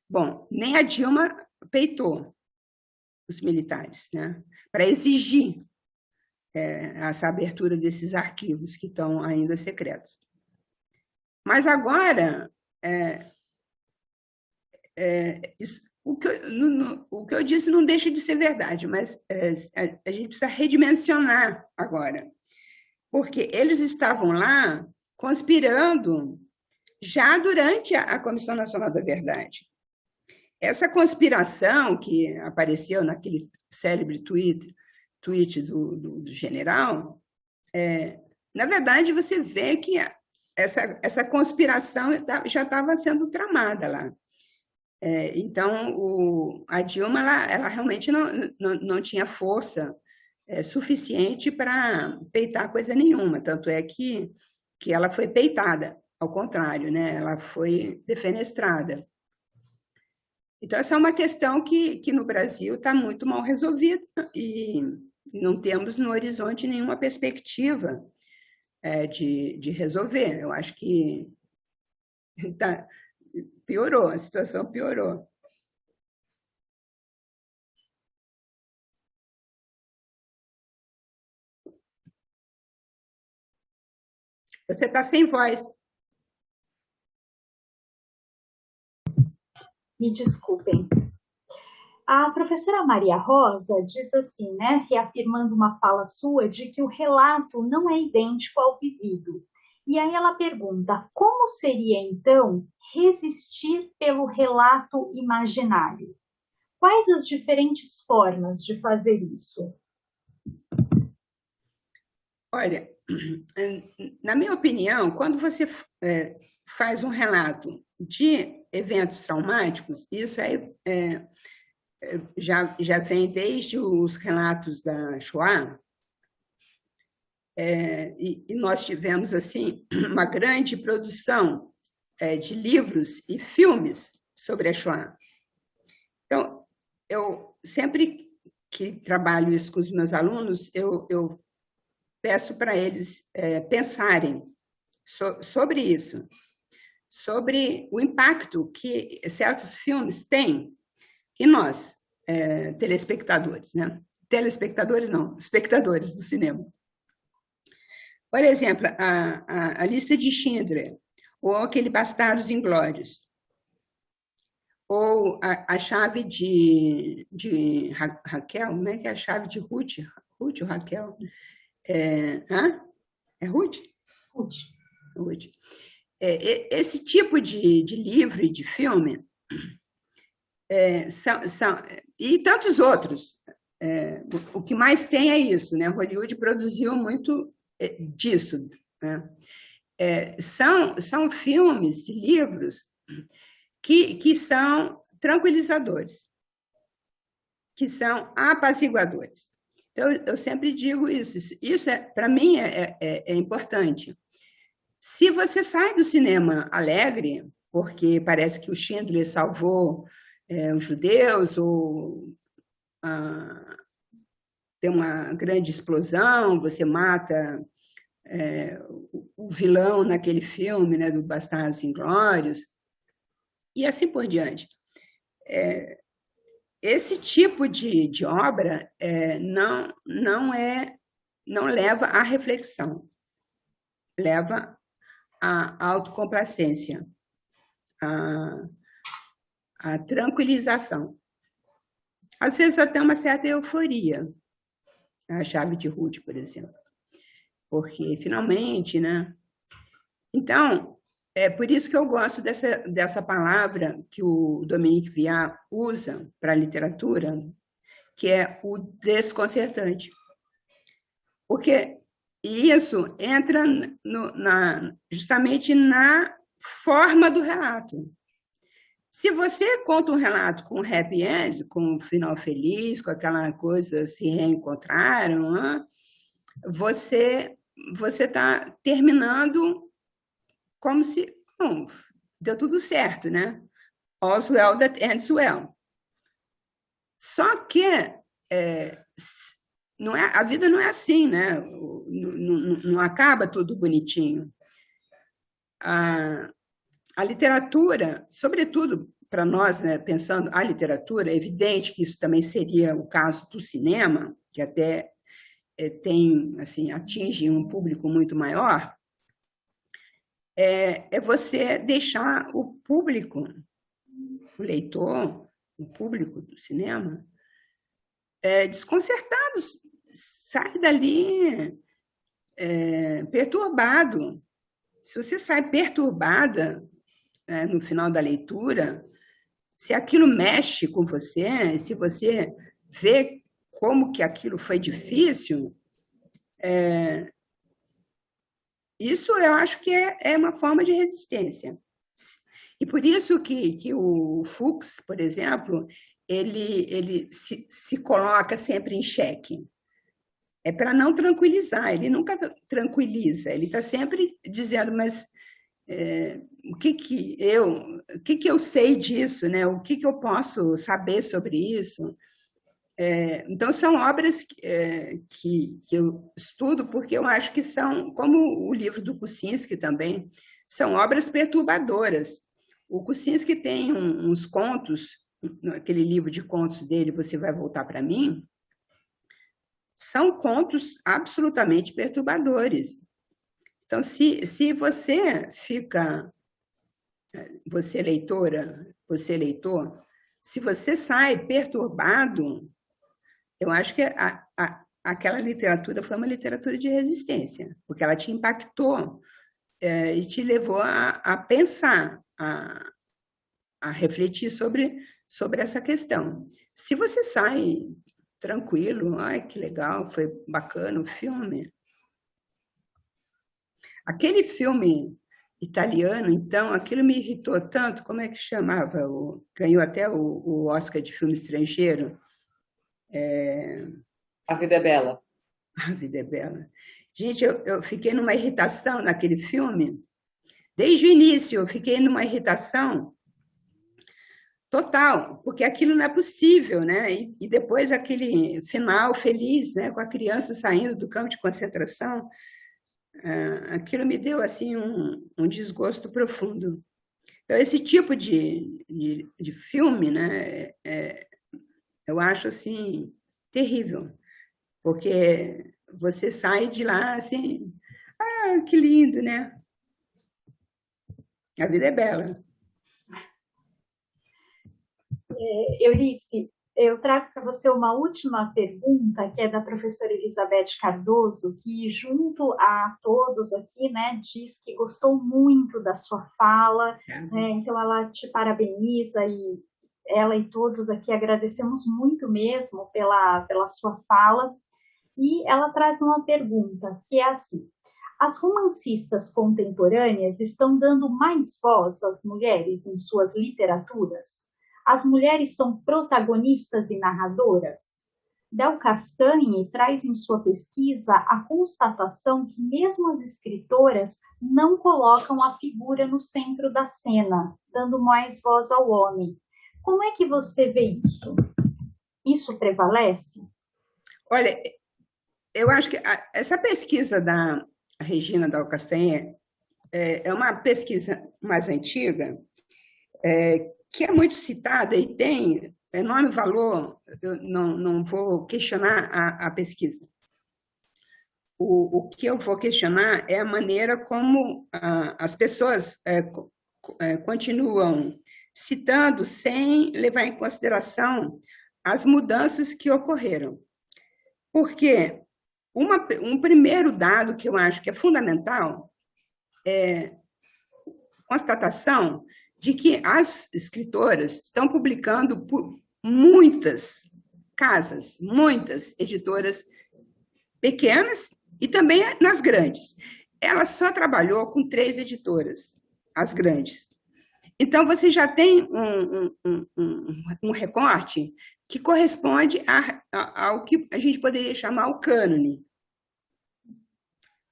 bom, nem a Dilma peitou os militares, né, para exigir essa abertura desses arquivos que estão ainda secretos. Mas agora, o que eu disse não deixa de ser verdade, mas a gente precisa redimensionar agora, porque eles estavam lá conspirando já durante a Comissão Nacional da Verdade. Essa conspiração que apareceu naquele célebre tweet do general, na verdade, você vê que essa conspiração já estava sendo tramada lá. Então, a Dilma ela realmente não tinha força suficiente para peitar coisa nenhuma, tanto é que ela foi peitada, ao contrário, né? Ela foi defenestrada. Então, essa é uma questão que no Brasil está muito mal resolvida e não temos no horizonte nenhuma perspectiva de resolver. Eu acho que piorou, a situação piorou. Você está sem voz. Me desculpem. A professora Maria Rosa diz assim, né, reafirmando uma fala sua de que o relato não é idêntico ao vivido. E aí ela pergunta, como seria, então, resistir pelo relato imaginário? Quais as diferentes formas de fazer isso? Olha, na minha opinião, quando você faz um relato de eventos traumáticos, isso aí já vem desde os relatos da Shoah, e nós tivemos assim uma grande produção de livros e filmes sobre a Shoah. Então, eu sempre que trabalho isso com os meus alunos, eu peço para eles pensarem sobre isso, sobre o impacto que certos filmes têm em nós, telespectadores, né? Telespectadores não, espectadores do cinema. Por exemplo, a lista de Schindler, ou aquele Bastardos Inglórios, ou a chave de Raquel, como é que é a chave de Ruth? Ruth ou Raquel? É Ruth? Ruth. Esse tipo de livro e de filme e tantos outros. O que mais tem é isso, né? Hollywood produziu muito disso. Né? São filmes e livros que são tranquilizadores, que são apaziguadores. Então, eu sempre digo isso. Isso para mim, é importante. Se você sai do cinema alegre, porque parece que o Schindler salvou os judeus, ou tem uma grande explosão, você mata o vilão naquele filme, né, do Bastardos Inglórios, e assim por diante. Esse tipo de obra não leva à reflexão, leva à autocomplacência, à tranquilização. Às vezes até uma certa euforia, a chave de Ruth, por exemplo, porque finalmente, né? Então, é por isso que eu gosto dessa palavra que o Dominique Viard usa para a literatura, que é o desconcertante. Porque isso entra justamente na forma do relato. Se você conta um relato com um happy end, com um final feliz, com aquela coisa, se reencontraram, né? Você está terminando como se deu tudo certo, né? All's well that ends well. Só que a vida não é assim, né? Não acaba tudo bonitinho. A literatura, sobretudo para nós, né, pensando a literatura, é evidente que isso também seria o caso do cinema, que até atinge um público muito maior, é você deixar o público, o leitor, o público do cinema, desconcertado, sai dali perturbado. Se você sai perturbada, no final da leitura, se aquilo mexe com você, se você vê como que aquilo foi difícil, isso eu acho que é uma forma de resistência. E por isso que o Fuchs, por exemplo, ele se coloca sempre em xeque. É para não tranquilizar, ele nunca tranquiliza, ele está sempre dizendo, mas o que eu sei disso, né? O que eu posso saber sobre isso? Então, são obras que eu estudo porque eu acho que são, como o livro do Kuczynski também, são obras perturbadoras. O Kuczynski tem uns contos, aquele livro de contos dele, Você Vai Voltar para Mim, são contos absolutamente perturbadores. Então, se você fica, você leitora, você leitor, se você sai perturbado, eu acho que aquela literatura foi uma literatura de resistência, porque ela te impactou e te levou a pensar, a refletir sobre essa questão. Se você sai tranquilo, ai, que legal, foi bacana o filme. Aquele filme italiano, então, aquilo me irritou tanto, como é que chamava? Ganhou até o Oscar de filme estrangeiro. A Vida é Bela. A Vida é Bela. Gente, eu fiquei numa irritação naquele filme. Desde o início, eu fiquei numa irritação total, porque aquilo não é possível, né? E depois aquele final feliz, né? Com a criança saindo do campo de concentração, aquilo me deu assim um desgosto profundo. Então, esse tipo de filme, né? Eu acho assim terrível, porque você sai de lá assim, que lindo, né? A vida é bela. Euridice, eu trago para você uma última pergunta, que é da professora Elizabeth Cardoso, que, junto a todos aqui, né, diz que gostou muito da sua fala, então ela te parabeniza e ela e todos aqui agradecemos muito mesmo pela sua fala. E ela traz uma pergunta, que é assim: as romancistas contemporâneas estão dando mais voz às mulheres em suas literaturas? As mulheres são protagonistas e narradoras? Del Castanhe traz em sua pesquisa a constatação que mesmo as escritoras não colocam a figura no centro da cena, dando mais voz ao homem. Como é que você vê isso? Isso prevalece? Olha, eu acho que essa pesquisa da Regina Del Castanhe é uma pesquisa mais antiga, que é muito citada e tem enorme valor. Eu não vou questionar a pesquisa. O que eu vou questionar é a maneira como as pessoas continuam citando sem levar em consideração as mudanças que ocorreram. Porque um primeiro dado que eu acho que é fundamental é a constatação de que as escritoras estão publicando por muitas casas, muitas editoras pequenas e também nas grandes. Ela só trabalhou com 3 editoras, as grandes. Então, você já tem um recorte que corresponde ao que a gente poderia chamar o cânone.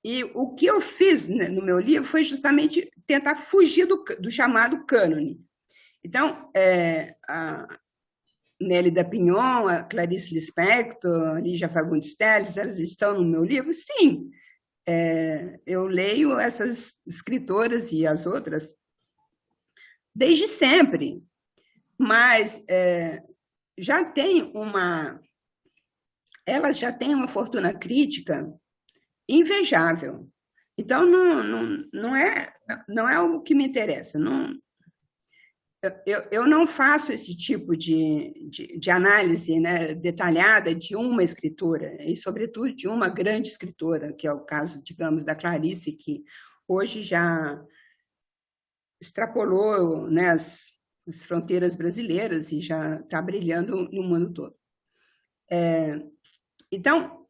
E o que eu fiz, né, no meu livro foi justamente tentar fugir do chamado cânone. Então, a Nélida Pinhon, a Clarice Lispector, a Lígia Fagundes Telles, elas estão no meu livro? Sim. Eu leio essas escritoras e as outras desde sempre, mas elas já têm uma fortuna crítica invejável. Então, não é o que me interessa. eu não faço esse tipo de análise, né, detalhada de uma escritora, e, sobretudo, de uma grande escritora, que é o caso, digamos, da Clarice, que hoje já extrapolou, né, as fronteiras brasileiras e já está brilhando no mundo todo. Então,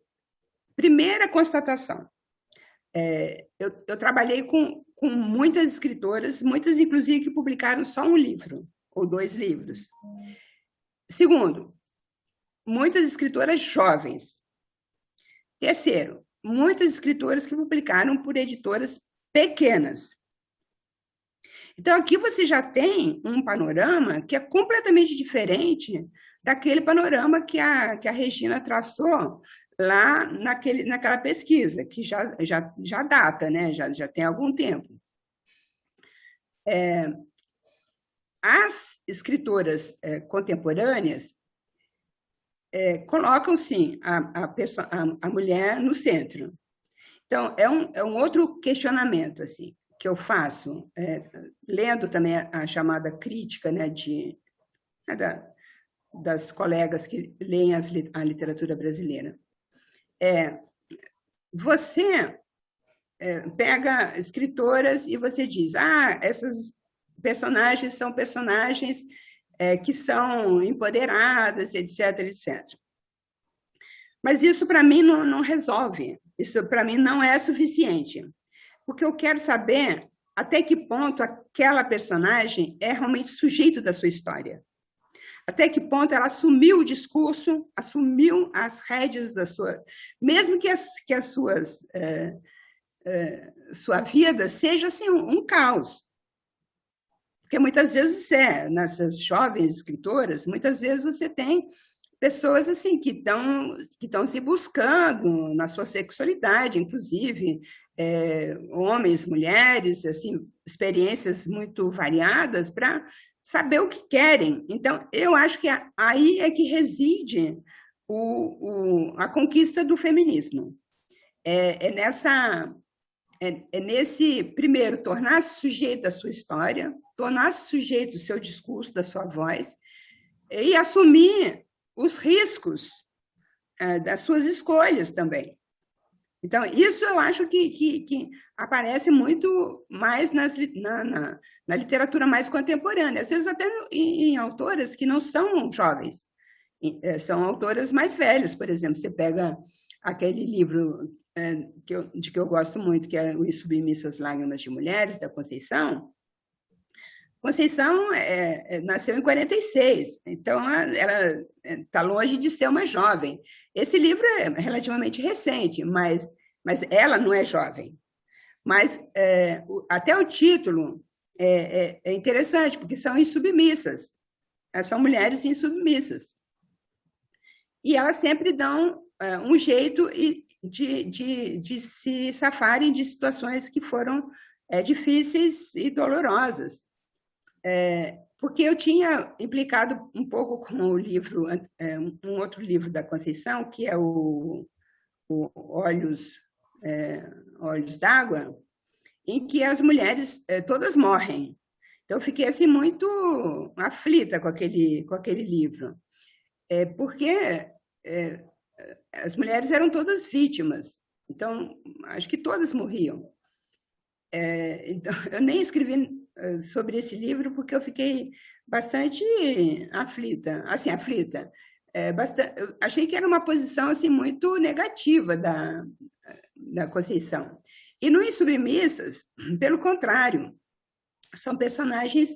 primeira constatação, eu trabalhei com muitas escritoras, muitas, inclusive, que publicaram só um livro, ou 2 livros. Segundo, muitas escritoras jovens. Terceiro, muitas escritoras que publicaram por editoras pequenas. Então, aqui você já tem um panorama que é completamente diferente daquele panorama que a Regina traçou lá naquela pesquisa, que já data, né? já tem algum tempo. As escritoras contemporâneas colocam, sim, a mulher no centro. Então, é um outro questionamento assim, que eu faço, lendo também a chamada crítica, né, das colegas que leem a literatura brasileira. Você pega escritoras e você diz, essas personagens são personagens que são empoderadas, etc., etc. Mas isso, para mim, não resolve. Isso, para mim, não é suficiente. Porque eu quero saber até que ponto aquela personagem é realmente sujeito da sua história. Até que ponto ela assumiu o discurso, assumiu as rédeas da sua... Mesmo que sua vida seja assim, um caos. Porque muitas vezes, nessas jovens escritoras, muitas vezes você tem pessoas assim que estão se buscando na sua sexualidade, inclusive homens, mulheres, assim, experiências muito variadas para saber o que querem. Então, eu acho que aí é que reside a conquista do feminismo. Nesse, primeiro, tornar-se sujeito da sua história, tornar-se sujeito do seu discurso, da sua voz, e assumir os riscos das suas escolhas também. Então, isso eu acho que aparece muito mais na literatura mais contemporânea, às vezes até em autoras que não são jovens, são autoras mais velhas, por exemplo. Você pega aquele livro de que eu gosto muito, que é Os Submissas Lágrimas de Mulheres, da Conceição. Conceição nasceu em 46, então ela está longe de ser uma jovem. Esse livro é relativamente recente, mas ela não é jovem. Mas até o título é interessante, porque são insubmissas, são mulheres insubmissas. E elas sempre dão um jeito de se safarem de situações que foram difíceis e dolorosas. Porque eu tinha implicado um pouco com o livro, um outro livro da Conceição, que é o Olhos d'Água, em que as mulheres todas morrem. Então, eu fiquei assim, muito aflita com aquele livro, porque as mulheres eram todas vítimas, então, acho que todas morriam. Então, eu nem escrevi sobre esse livro porque eu fiquei bastante aflita. Eu achei que era uma posição assim, muito negativa da Conceição. E no Insubmissas, pelo contrário, são personagens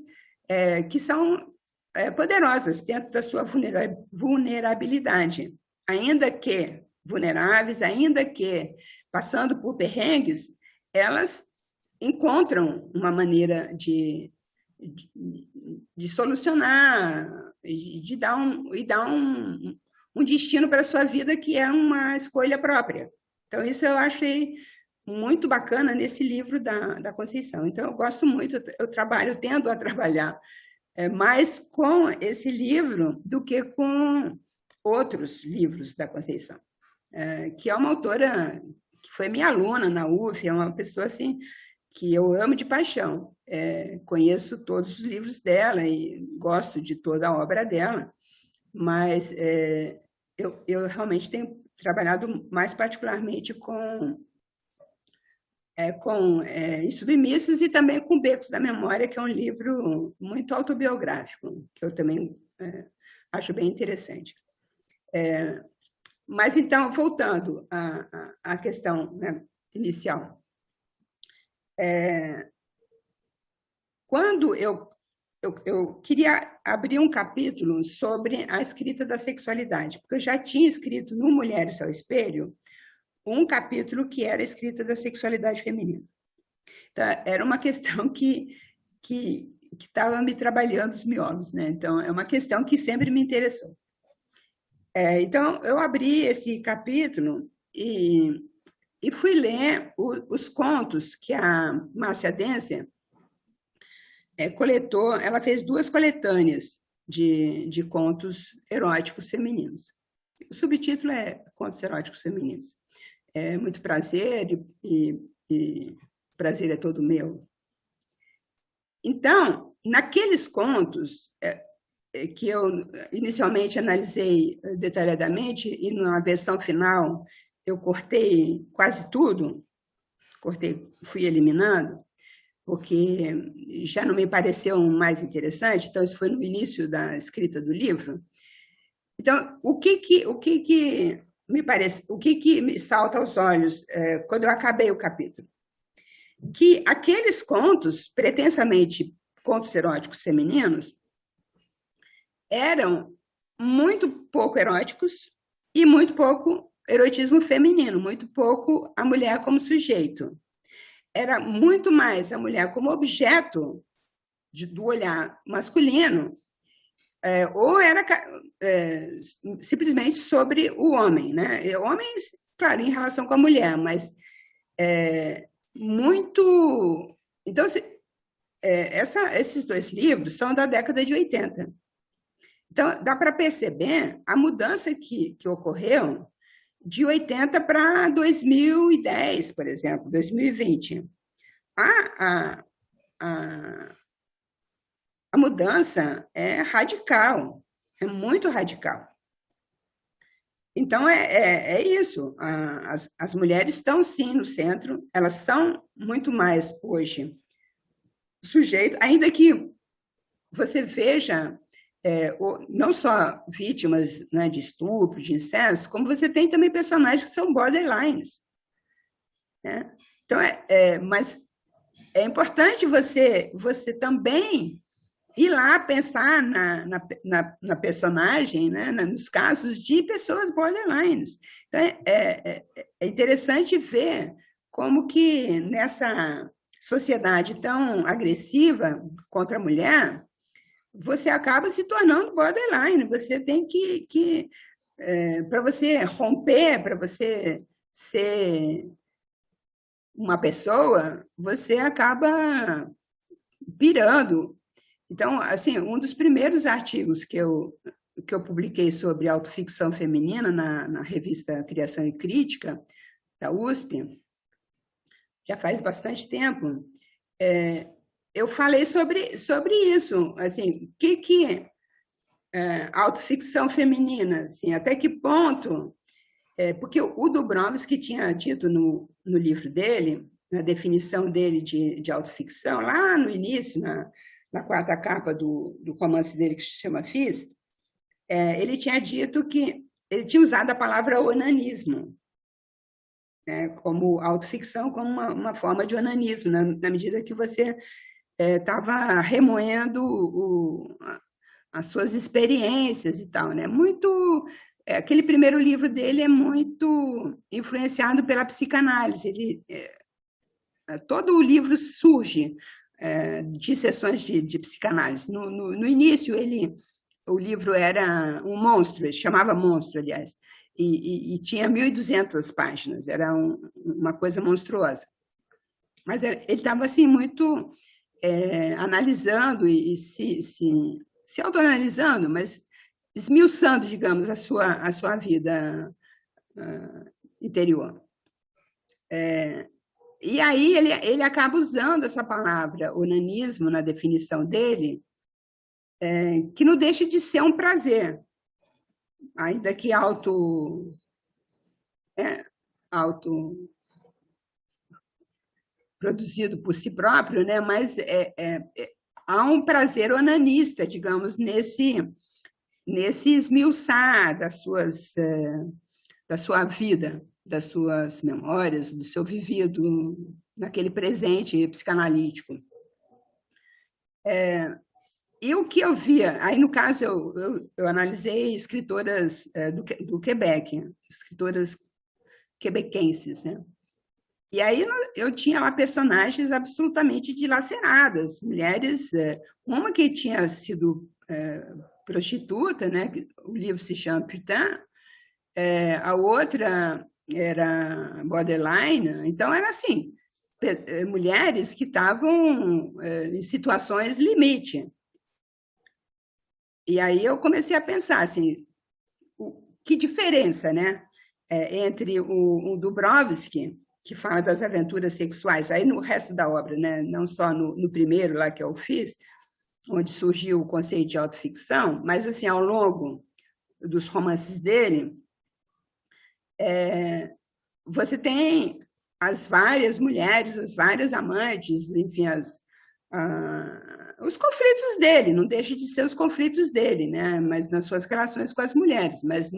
que são poderosas dentro da sua vulnerabilidade, ainda que vulneráveis, ainda que passando por perrengues, elas encontram uma maneira de solucionar e dar um destino para a sua vida que é uma escolha própria. Então, isso eu achei muito bacana nesse livro da Conceição. Então, eu gosto muito, eu tendo a trabalhar mais com esse livro do que com outros livros da Conceição, que é uma autora que foi minha aluna na UF, é uma pessoa assim que eu amo de paixão. conheço todos os livros dela e gosto de toda a obra dela, mas eu realmente tenho trabalhado mais particularmente com Insubmissos e também com Becos da Memória, que é um livro muito autobiográfico, que eu também acho bem interessante. Mas, então, voltando à questão, né, inicial. Quando eu queria abrir um capítulo sobre a escrita da sexualidade, porque eu já tinha escrito no Mulheres ao Espelho um capítulo que era a escrita da sexualidade feminina. Então, era uma questão que estava me trabalhando os miolos, né? Então, é uma questão que sempre me interessou. Então, eu abri esse capítulo e fui ler os contos que a Márcia Denzer coletou. Ela fez 2 coletâneas de contos eróticos femininos. O subtítulo é Contos Eróticos Femininos. Muito prazer e prazer é todo meu. Então, naqueles contos que eu inicialmente analisei detalhadamente e na versão final eu cortei quase tudo, fui eliminando, porque já não me pareceu mais interessante. Então, isso foi no início da escrita do livro. Então, o que me salta aos olhos quando eu acabei o capítulo? Que aqueles contos, pretensamente contos eróticos femininos, eram muito pouco eróticos e muito pouco erotismo feminino, muito pouco a mulher como sujeito. Era muito mais a mulher como objeto do olhar masculino, ou era simplesmente sobre o homem, né? Homens, claro, em relação com a mulher, mas muito... Então, esses 2 livros são da década de 80. Então, dá para perceber a mudança que ocorreu de 80 para 2010, por exemplo, 2020. A mudança é radical, é muito radical. Então, é isso. As mulheres estão, sim, no centro, elas são muito mais, hoje, sujeito, ainda que você veja não só vítimas, né, de estupro, de incesto, como você tem também personagens que são borderlines. Né? Então, mas é importante você também ir lá pensar na personagem, né, nos casos de pessoas borderlines. Então, é interessante ver como que nessa sociedade tão agressiva contra a mulher, você acaba se tornando borderline. Você tem que para você romper, para você ser uma pessoa, você acaba pirando. Então, assim, um dos primeiros artigos que eu publiquei sobre autoficção feminina na revista Criação e Crítica, da USP, já faz bastante tempo, eu falei sobre isso, assim, que autoficção feminina, assim, até que ponto, porque o Dubrovsky tinha dito no livro dele, na definição dele de autoficção, lá no início, na 4ª capa do romance dele, que se chama Fist, ele tinha dito que ele tinha usado a palavra onanismo, né, como autoficção, como uma forma de onanismo, na medida que você estava remoendo as suas experiências e tal, né? Aquele primeiro livro dele é muito influenciado pela psicanálise. Todo o livro surge de sessões de psicanálise. No início, o livro era um monstro, ele chamava Monstro, aliás, e tinha 1.200 páginas, era uma coisa monstruosa. Mas ele estava assim, muito analisando e se autoanalisando, mas esmiuçando, digamos, a sua vida interior. E aí ele acaba usando essa palavra, onanismo, na definição dele, que não deixa de ser um prazer, ainda que auto produzido por si próprio, né? Mas há um prazer onanista, digamos, nesse esmiuçar da sua vida, das suas memórias, do seu vivido naquele presente psicanalítico. E o que eu via, aí no caso eu analisei escritoras do Quebec, escritoras quebequenses, né? E aí eu tinha lá personagens absolutamente dilaceradas, mulheres, uma que tinha sido prostituta, né? O livro se chama Putain, a outra era borderline, então era assim, mulheres que estavam em situações limite. E aí eu comecei a pensar assim, que diferença, né? Entre o Dubrovsky, que fala das aventuras sexuais, aí no resto da obra, né? Não só no primeiro lá que eu fiz, onde surgiu o conceito de autoficção, mas assim, ao longo dos romances dele, você tem as várias mulheres, as várias amantes, enfim, os conflitos dele, não deixa de ser os conflitos dele, né? Mas nas suas relações com as mulheres, mas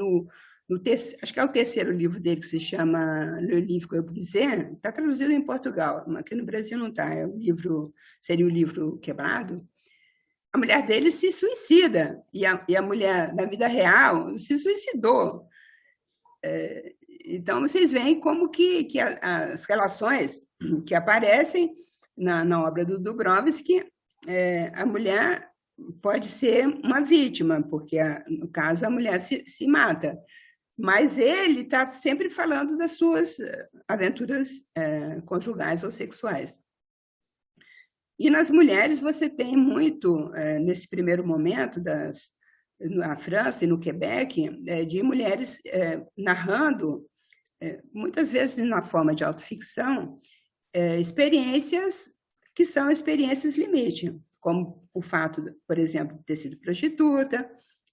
acho que é o terceiro livro dele, que se chama Le Livre que eu quiser, está traduzido em Portugal, aqui no Brasil não está, seria o livro quebrado. A mulher dele se suicida, e a mulher, na vida real, se suicidou. Então, vocês veem como que as relações que aparecem na obra do Dubrovsky, a mulher pode ser uma vítima, porque, no caso, a mulher se mata. Mas ele está sempre falando das suas aventuras conjugais ou sexuais. E nas mulheres você tem muito, nesse primeiro momento, na França e no Quebec, de mulheres narrando, muitas vezes na forma de autoficção, experiências que são experiências limite, como o fato, por exemplo, de ter sido prostituta,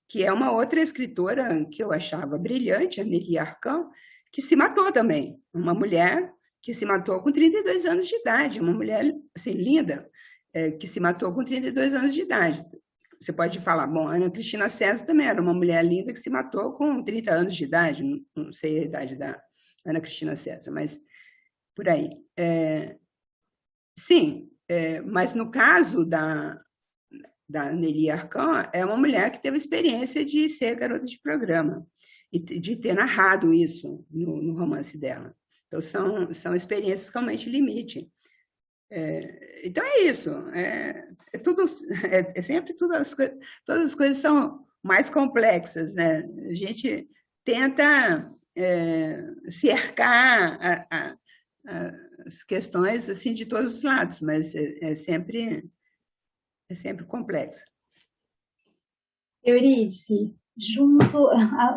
que é uma outra escritora que eu achava brilhante, a Nelly Arcan, que se matou também. Uma mulher que se matou com 32 anos de idade, uma mulher assim, linda, que se matou com 32 anos de idade. Você pode falar, bom, Ana Cristina César também era uma mulher linda que se matou com 30 anos de idade, não sei a idade da Ana Cristina César, mas por aí. Sim, mas no caso da Nelly Arcan, é uma mulher que teve experiência de ser garota de programa e de ter narrado isso no romance dela. Então, são experiências realmente limite. Então, é isso. Sempre todas as coisas são mais complexas, né? A gente tenta cercar as questões assim, de todos os lados, mas é sempre complexo. Euridice,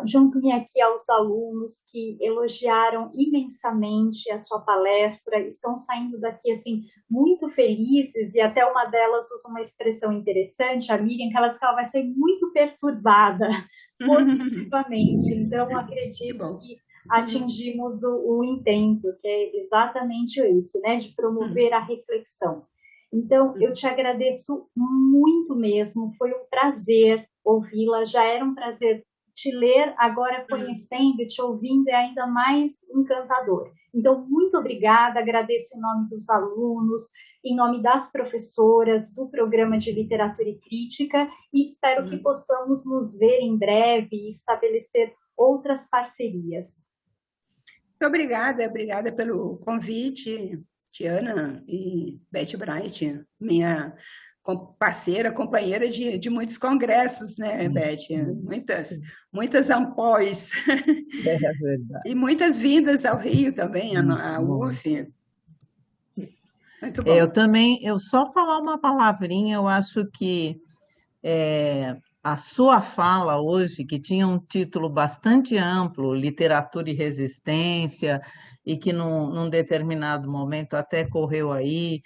junto-me aqui aos alunos que elogiaram imensamente a sua palestra, estão saindo daqui assim muito felizes, e até uma delas usa uma expressão interessante, a Miriam, que ela diz que ela vai ser muito perturbada positivamente. Então, acredito que atingimos o intento, que é exatamente isso, né, de promover a reflexão. Então, eu te agradeço muito mesmo, foi um prazer ouvi-la, já era um prazer te ler, agora conhecendo e te ouvindo é ainda mais encantador. Então, muito obrigada, agradeço em nome dos alunos, em nome das professoras do Programa de Literatura e Crítica, e espero que possamos nos ver em breve e estabelecer outras parcerias. Muito obrigada pelo convite, Tiana e Beth Bright, minha parceira, companheira de muitos congressos, né, Beth? Muitas ampóis. É verdade. E muitas vindas ao Rio também, à UF. Muito bom. Eu só falar uma palavrinha, eu acho que a sua fala hoje, que tinha um título bastante amplo, Literatura e Resistência, e que num determinado momento até correu aí,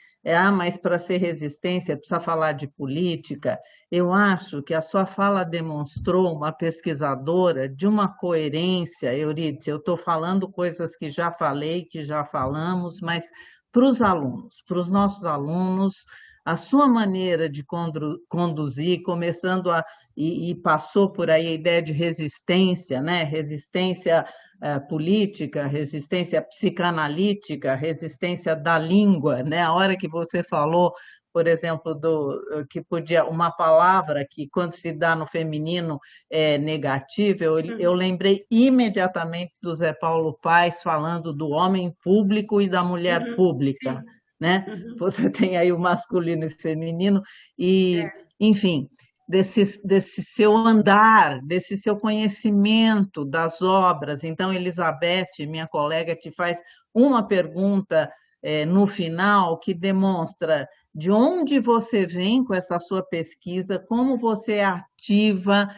mas para ser resistência precisa falar de política. Eu acho que a sua fala demonstrou uma pesquisadora de uma coerência, Eurídice, eu estou falando coisas que já falei, que já falamos, mas para os alunos, para os nossos alunos, a sua maneira de conduzir, começando e passou por aí a ideia de resistência, né? Resistência política, resistência psicanalítica, resistência da língua, né? A hora que você falou, por exemplo, que podia uma palavra que quando se dá no feminino é negativa, eu lembrei imediatamente do Zé Paulo Paes falando do homem público e da mulher pública, Sim. né? Você tem aí o masculino e o feminino e, enfim, desse seu andar, desse seu conhecimento das obras. Então, Elizabeth, minha colega, te faz uma pergunta no final que demonstra de onde você vem com essa sua pesquisa, como você é ativa,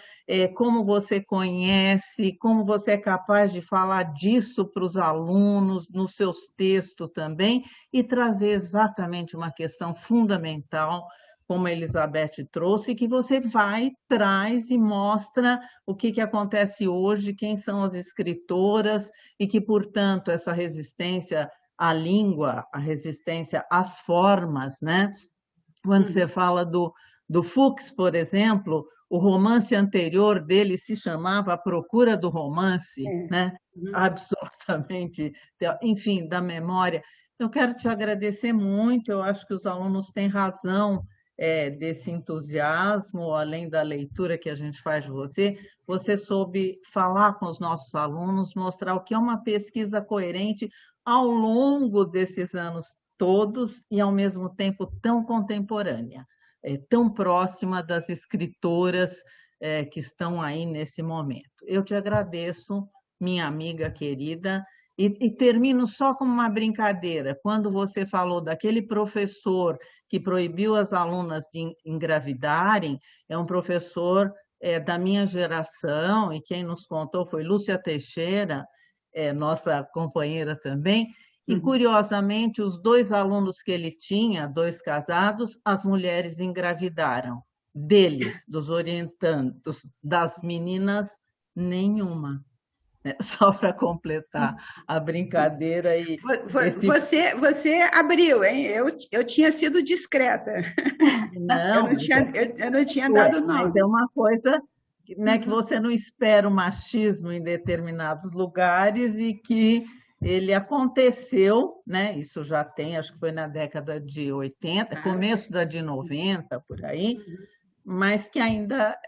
como você conhece, como você é capaz de falar disso para os alunos, nos seus textos também, e trazer exatamente uma questão fundamental como a Elizabeth trouxe, que você vai, traz e mostra o que acontece hoje, quem são as escritoras, e que, portanto, essa resistência à língua, a resistência às formas, né? Quando você fala do Fuchs, por exemplo, o romance anterior dele se chamava A Procura do Romance, né? Absolutamente, enfim, da memória. Eu quero te agradecer muito, eu acho que os alunos têm razão desse entusiasmo, além da leitura que a gente faz de você, você soube falar com os nossos alunos, mostrar o que é uma pesquisa coerente ao longo desses anos todos e, ao mesmo tempo, tão contemporânea, tão próxima das escritoras que estão aí nesse momento. Eu te agradeço, minha amiga querida, e termino só com uma brincadeira. Quando você falou daquele professor que proibiu as alunas de engravidarem, é um professor da minha geração, e quem nos contou foi Lúcia Teixeira, nossa companheira também, e, curiosamente, os 2 alunos que ele tinha, 2 casados, as mulheres engravidaram. Deles, dos orientandos, das meninas, nenhuma. Só para completar a brincadeira e esse... Você abriu, hein? Eu tinha sido discreta. Não, Eu não tinha dado mas nome. é uma coisa, né, que você não espera o machismo em determinados lugares e que ele aconteceu, né? Isso já tem, acho que foi na década de 80, começo da de 90, por aí, mas que ainda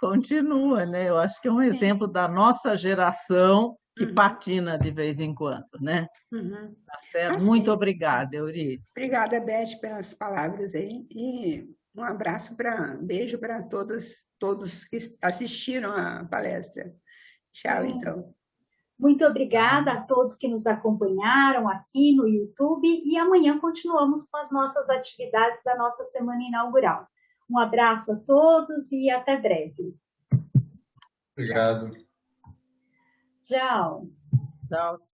continua, né? Eu acho que é um exemplo da nossa geração que patina de vez em quando, né? Tá certo? Muito Assim, obrigada, Euridice. obrigada, Beth, pelas palavras aí. E um abraço beijo para todos que assistiram à palestra. Tchau, então. Muito obrigada a todos que nos acompanharam aqui no YouTube e amanhã continuamos com as nossas atividades da nossa semana inaugural. Um abraço a todos e até breve. Obrigado. Tchau. Tchau.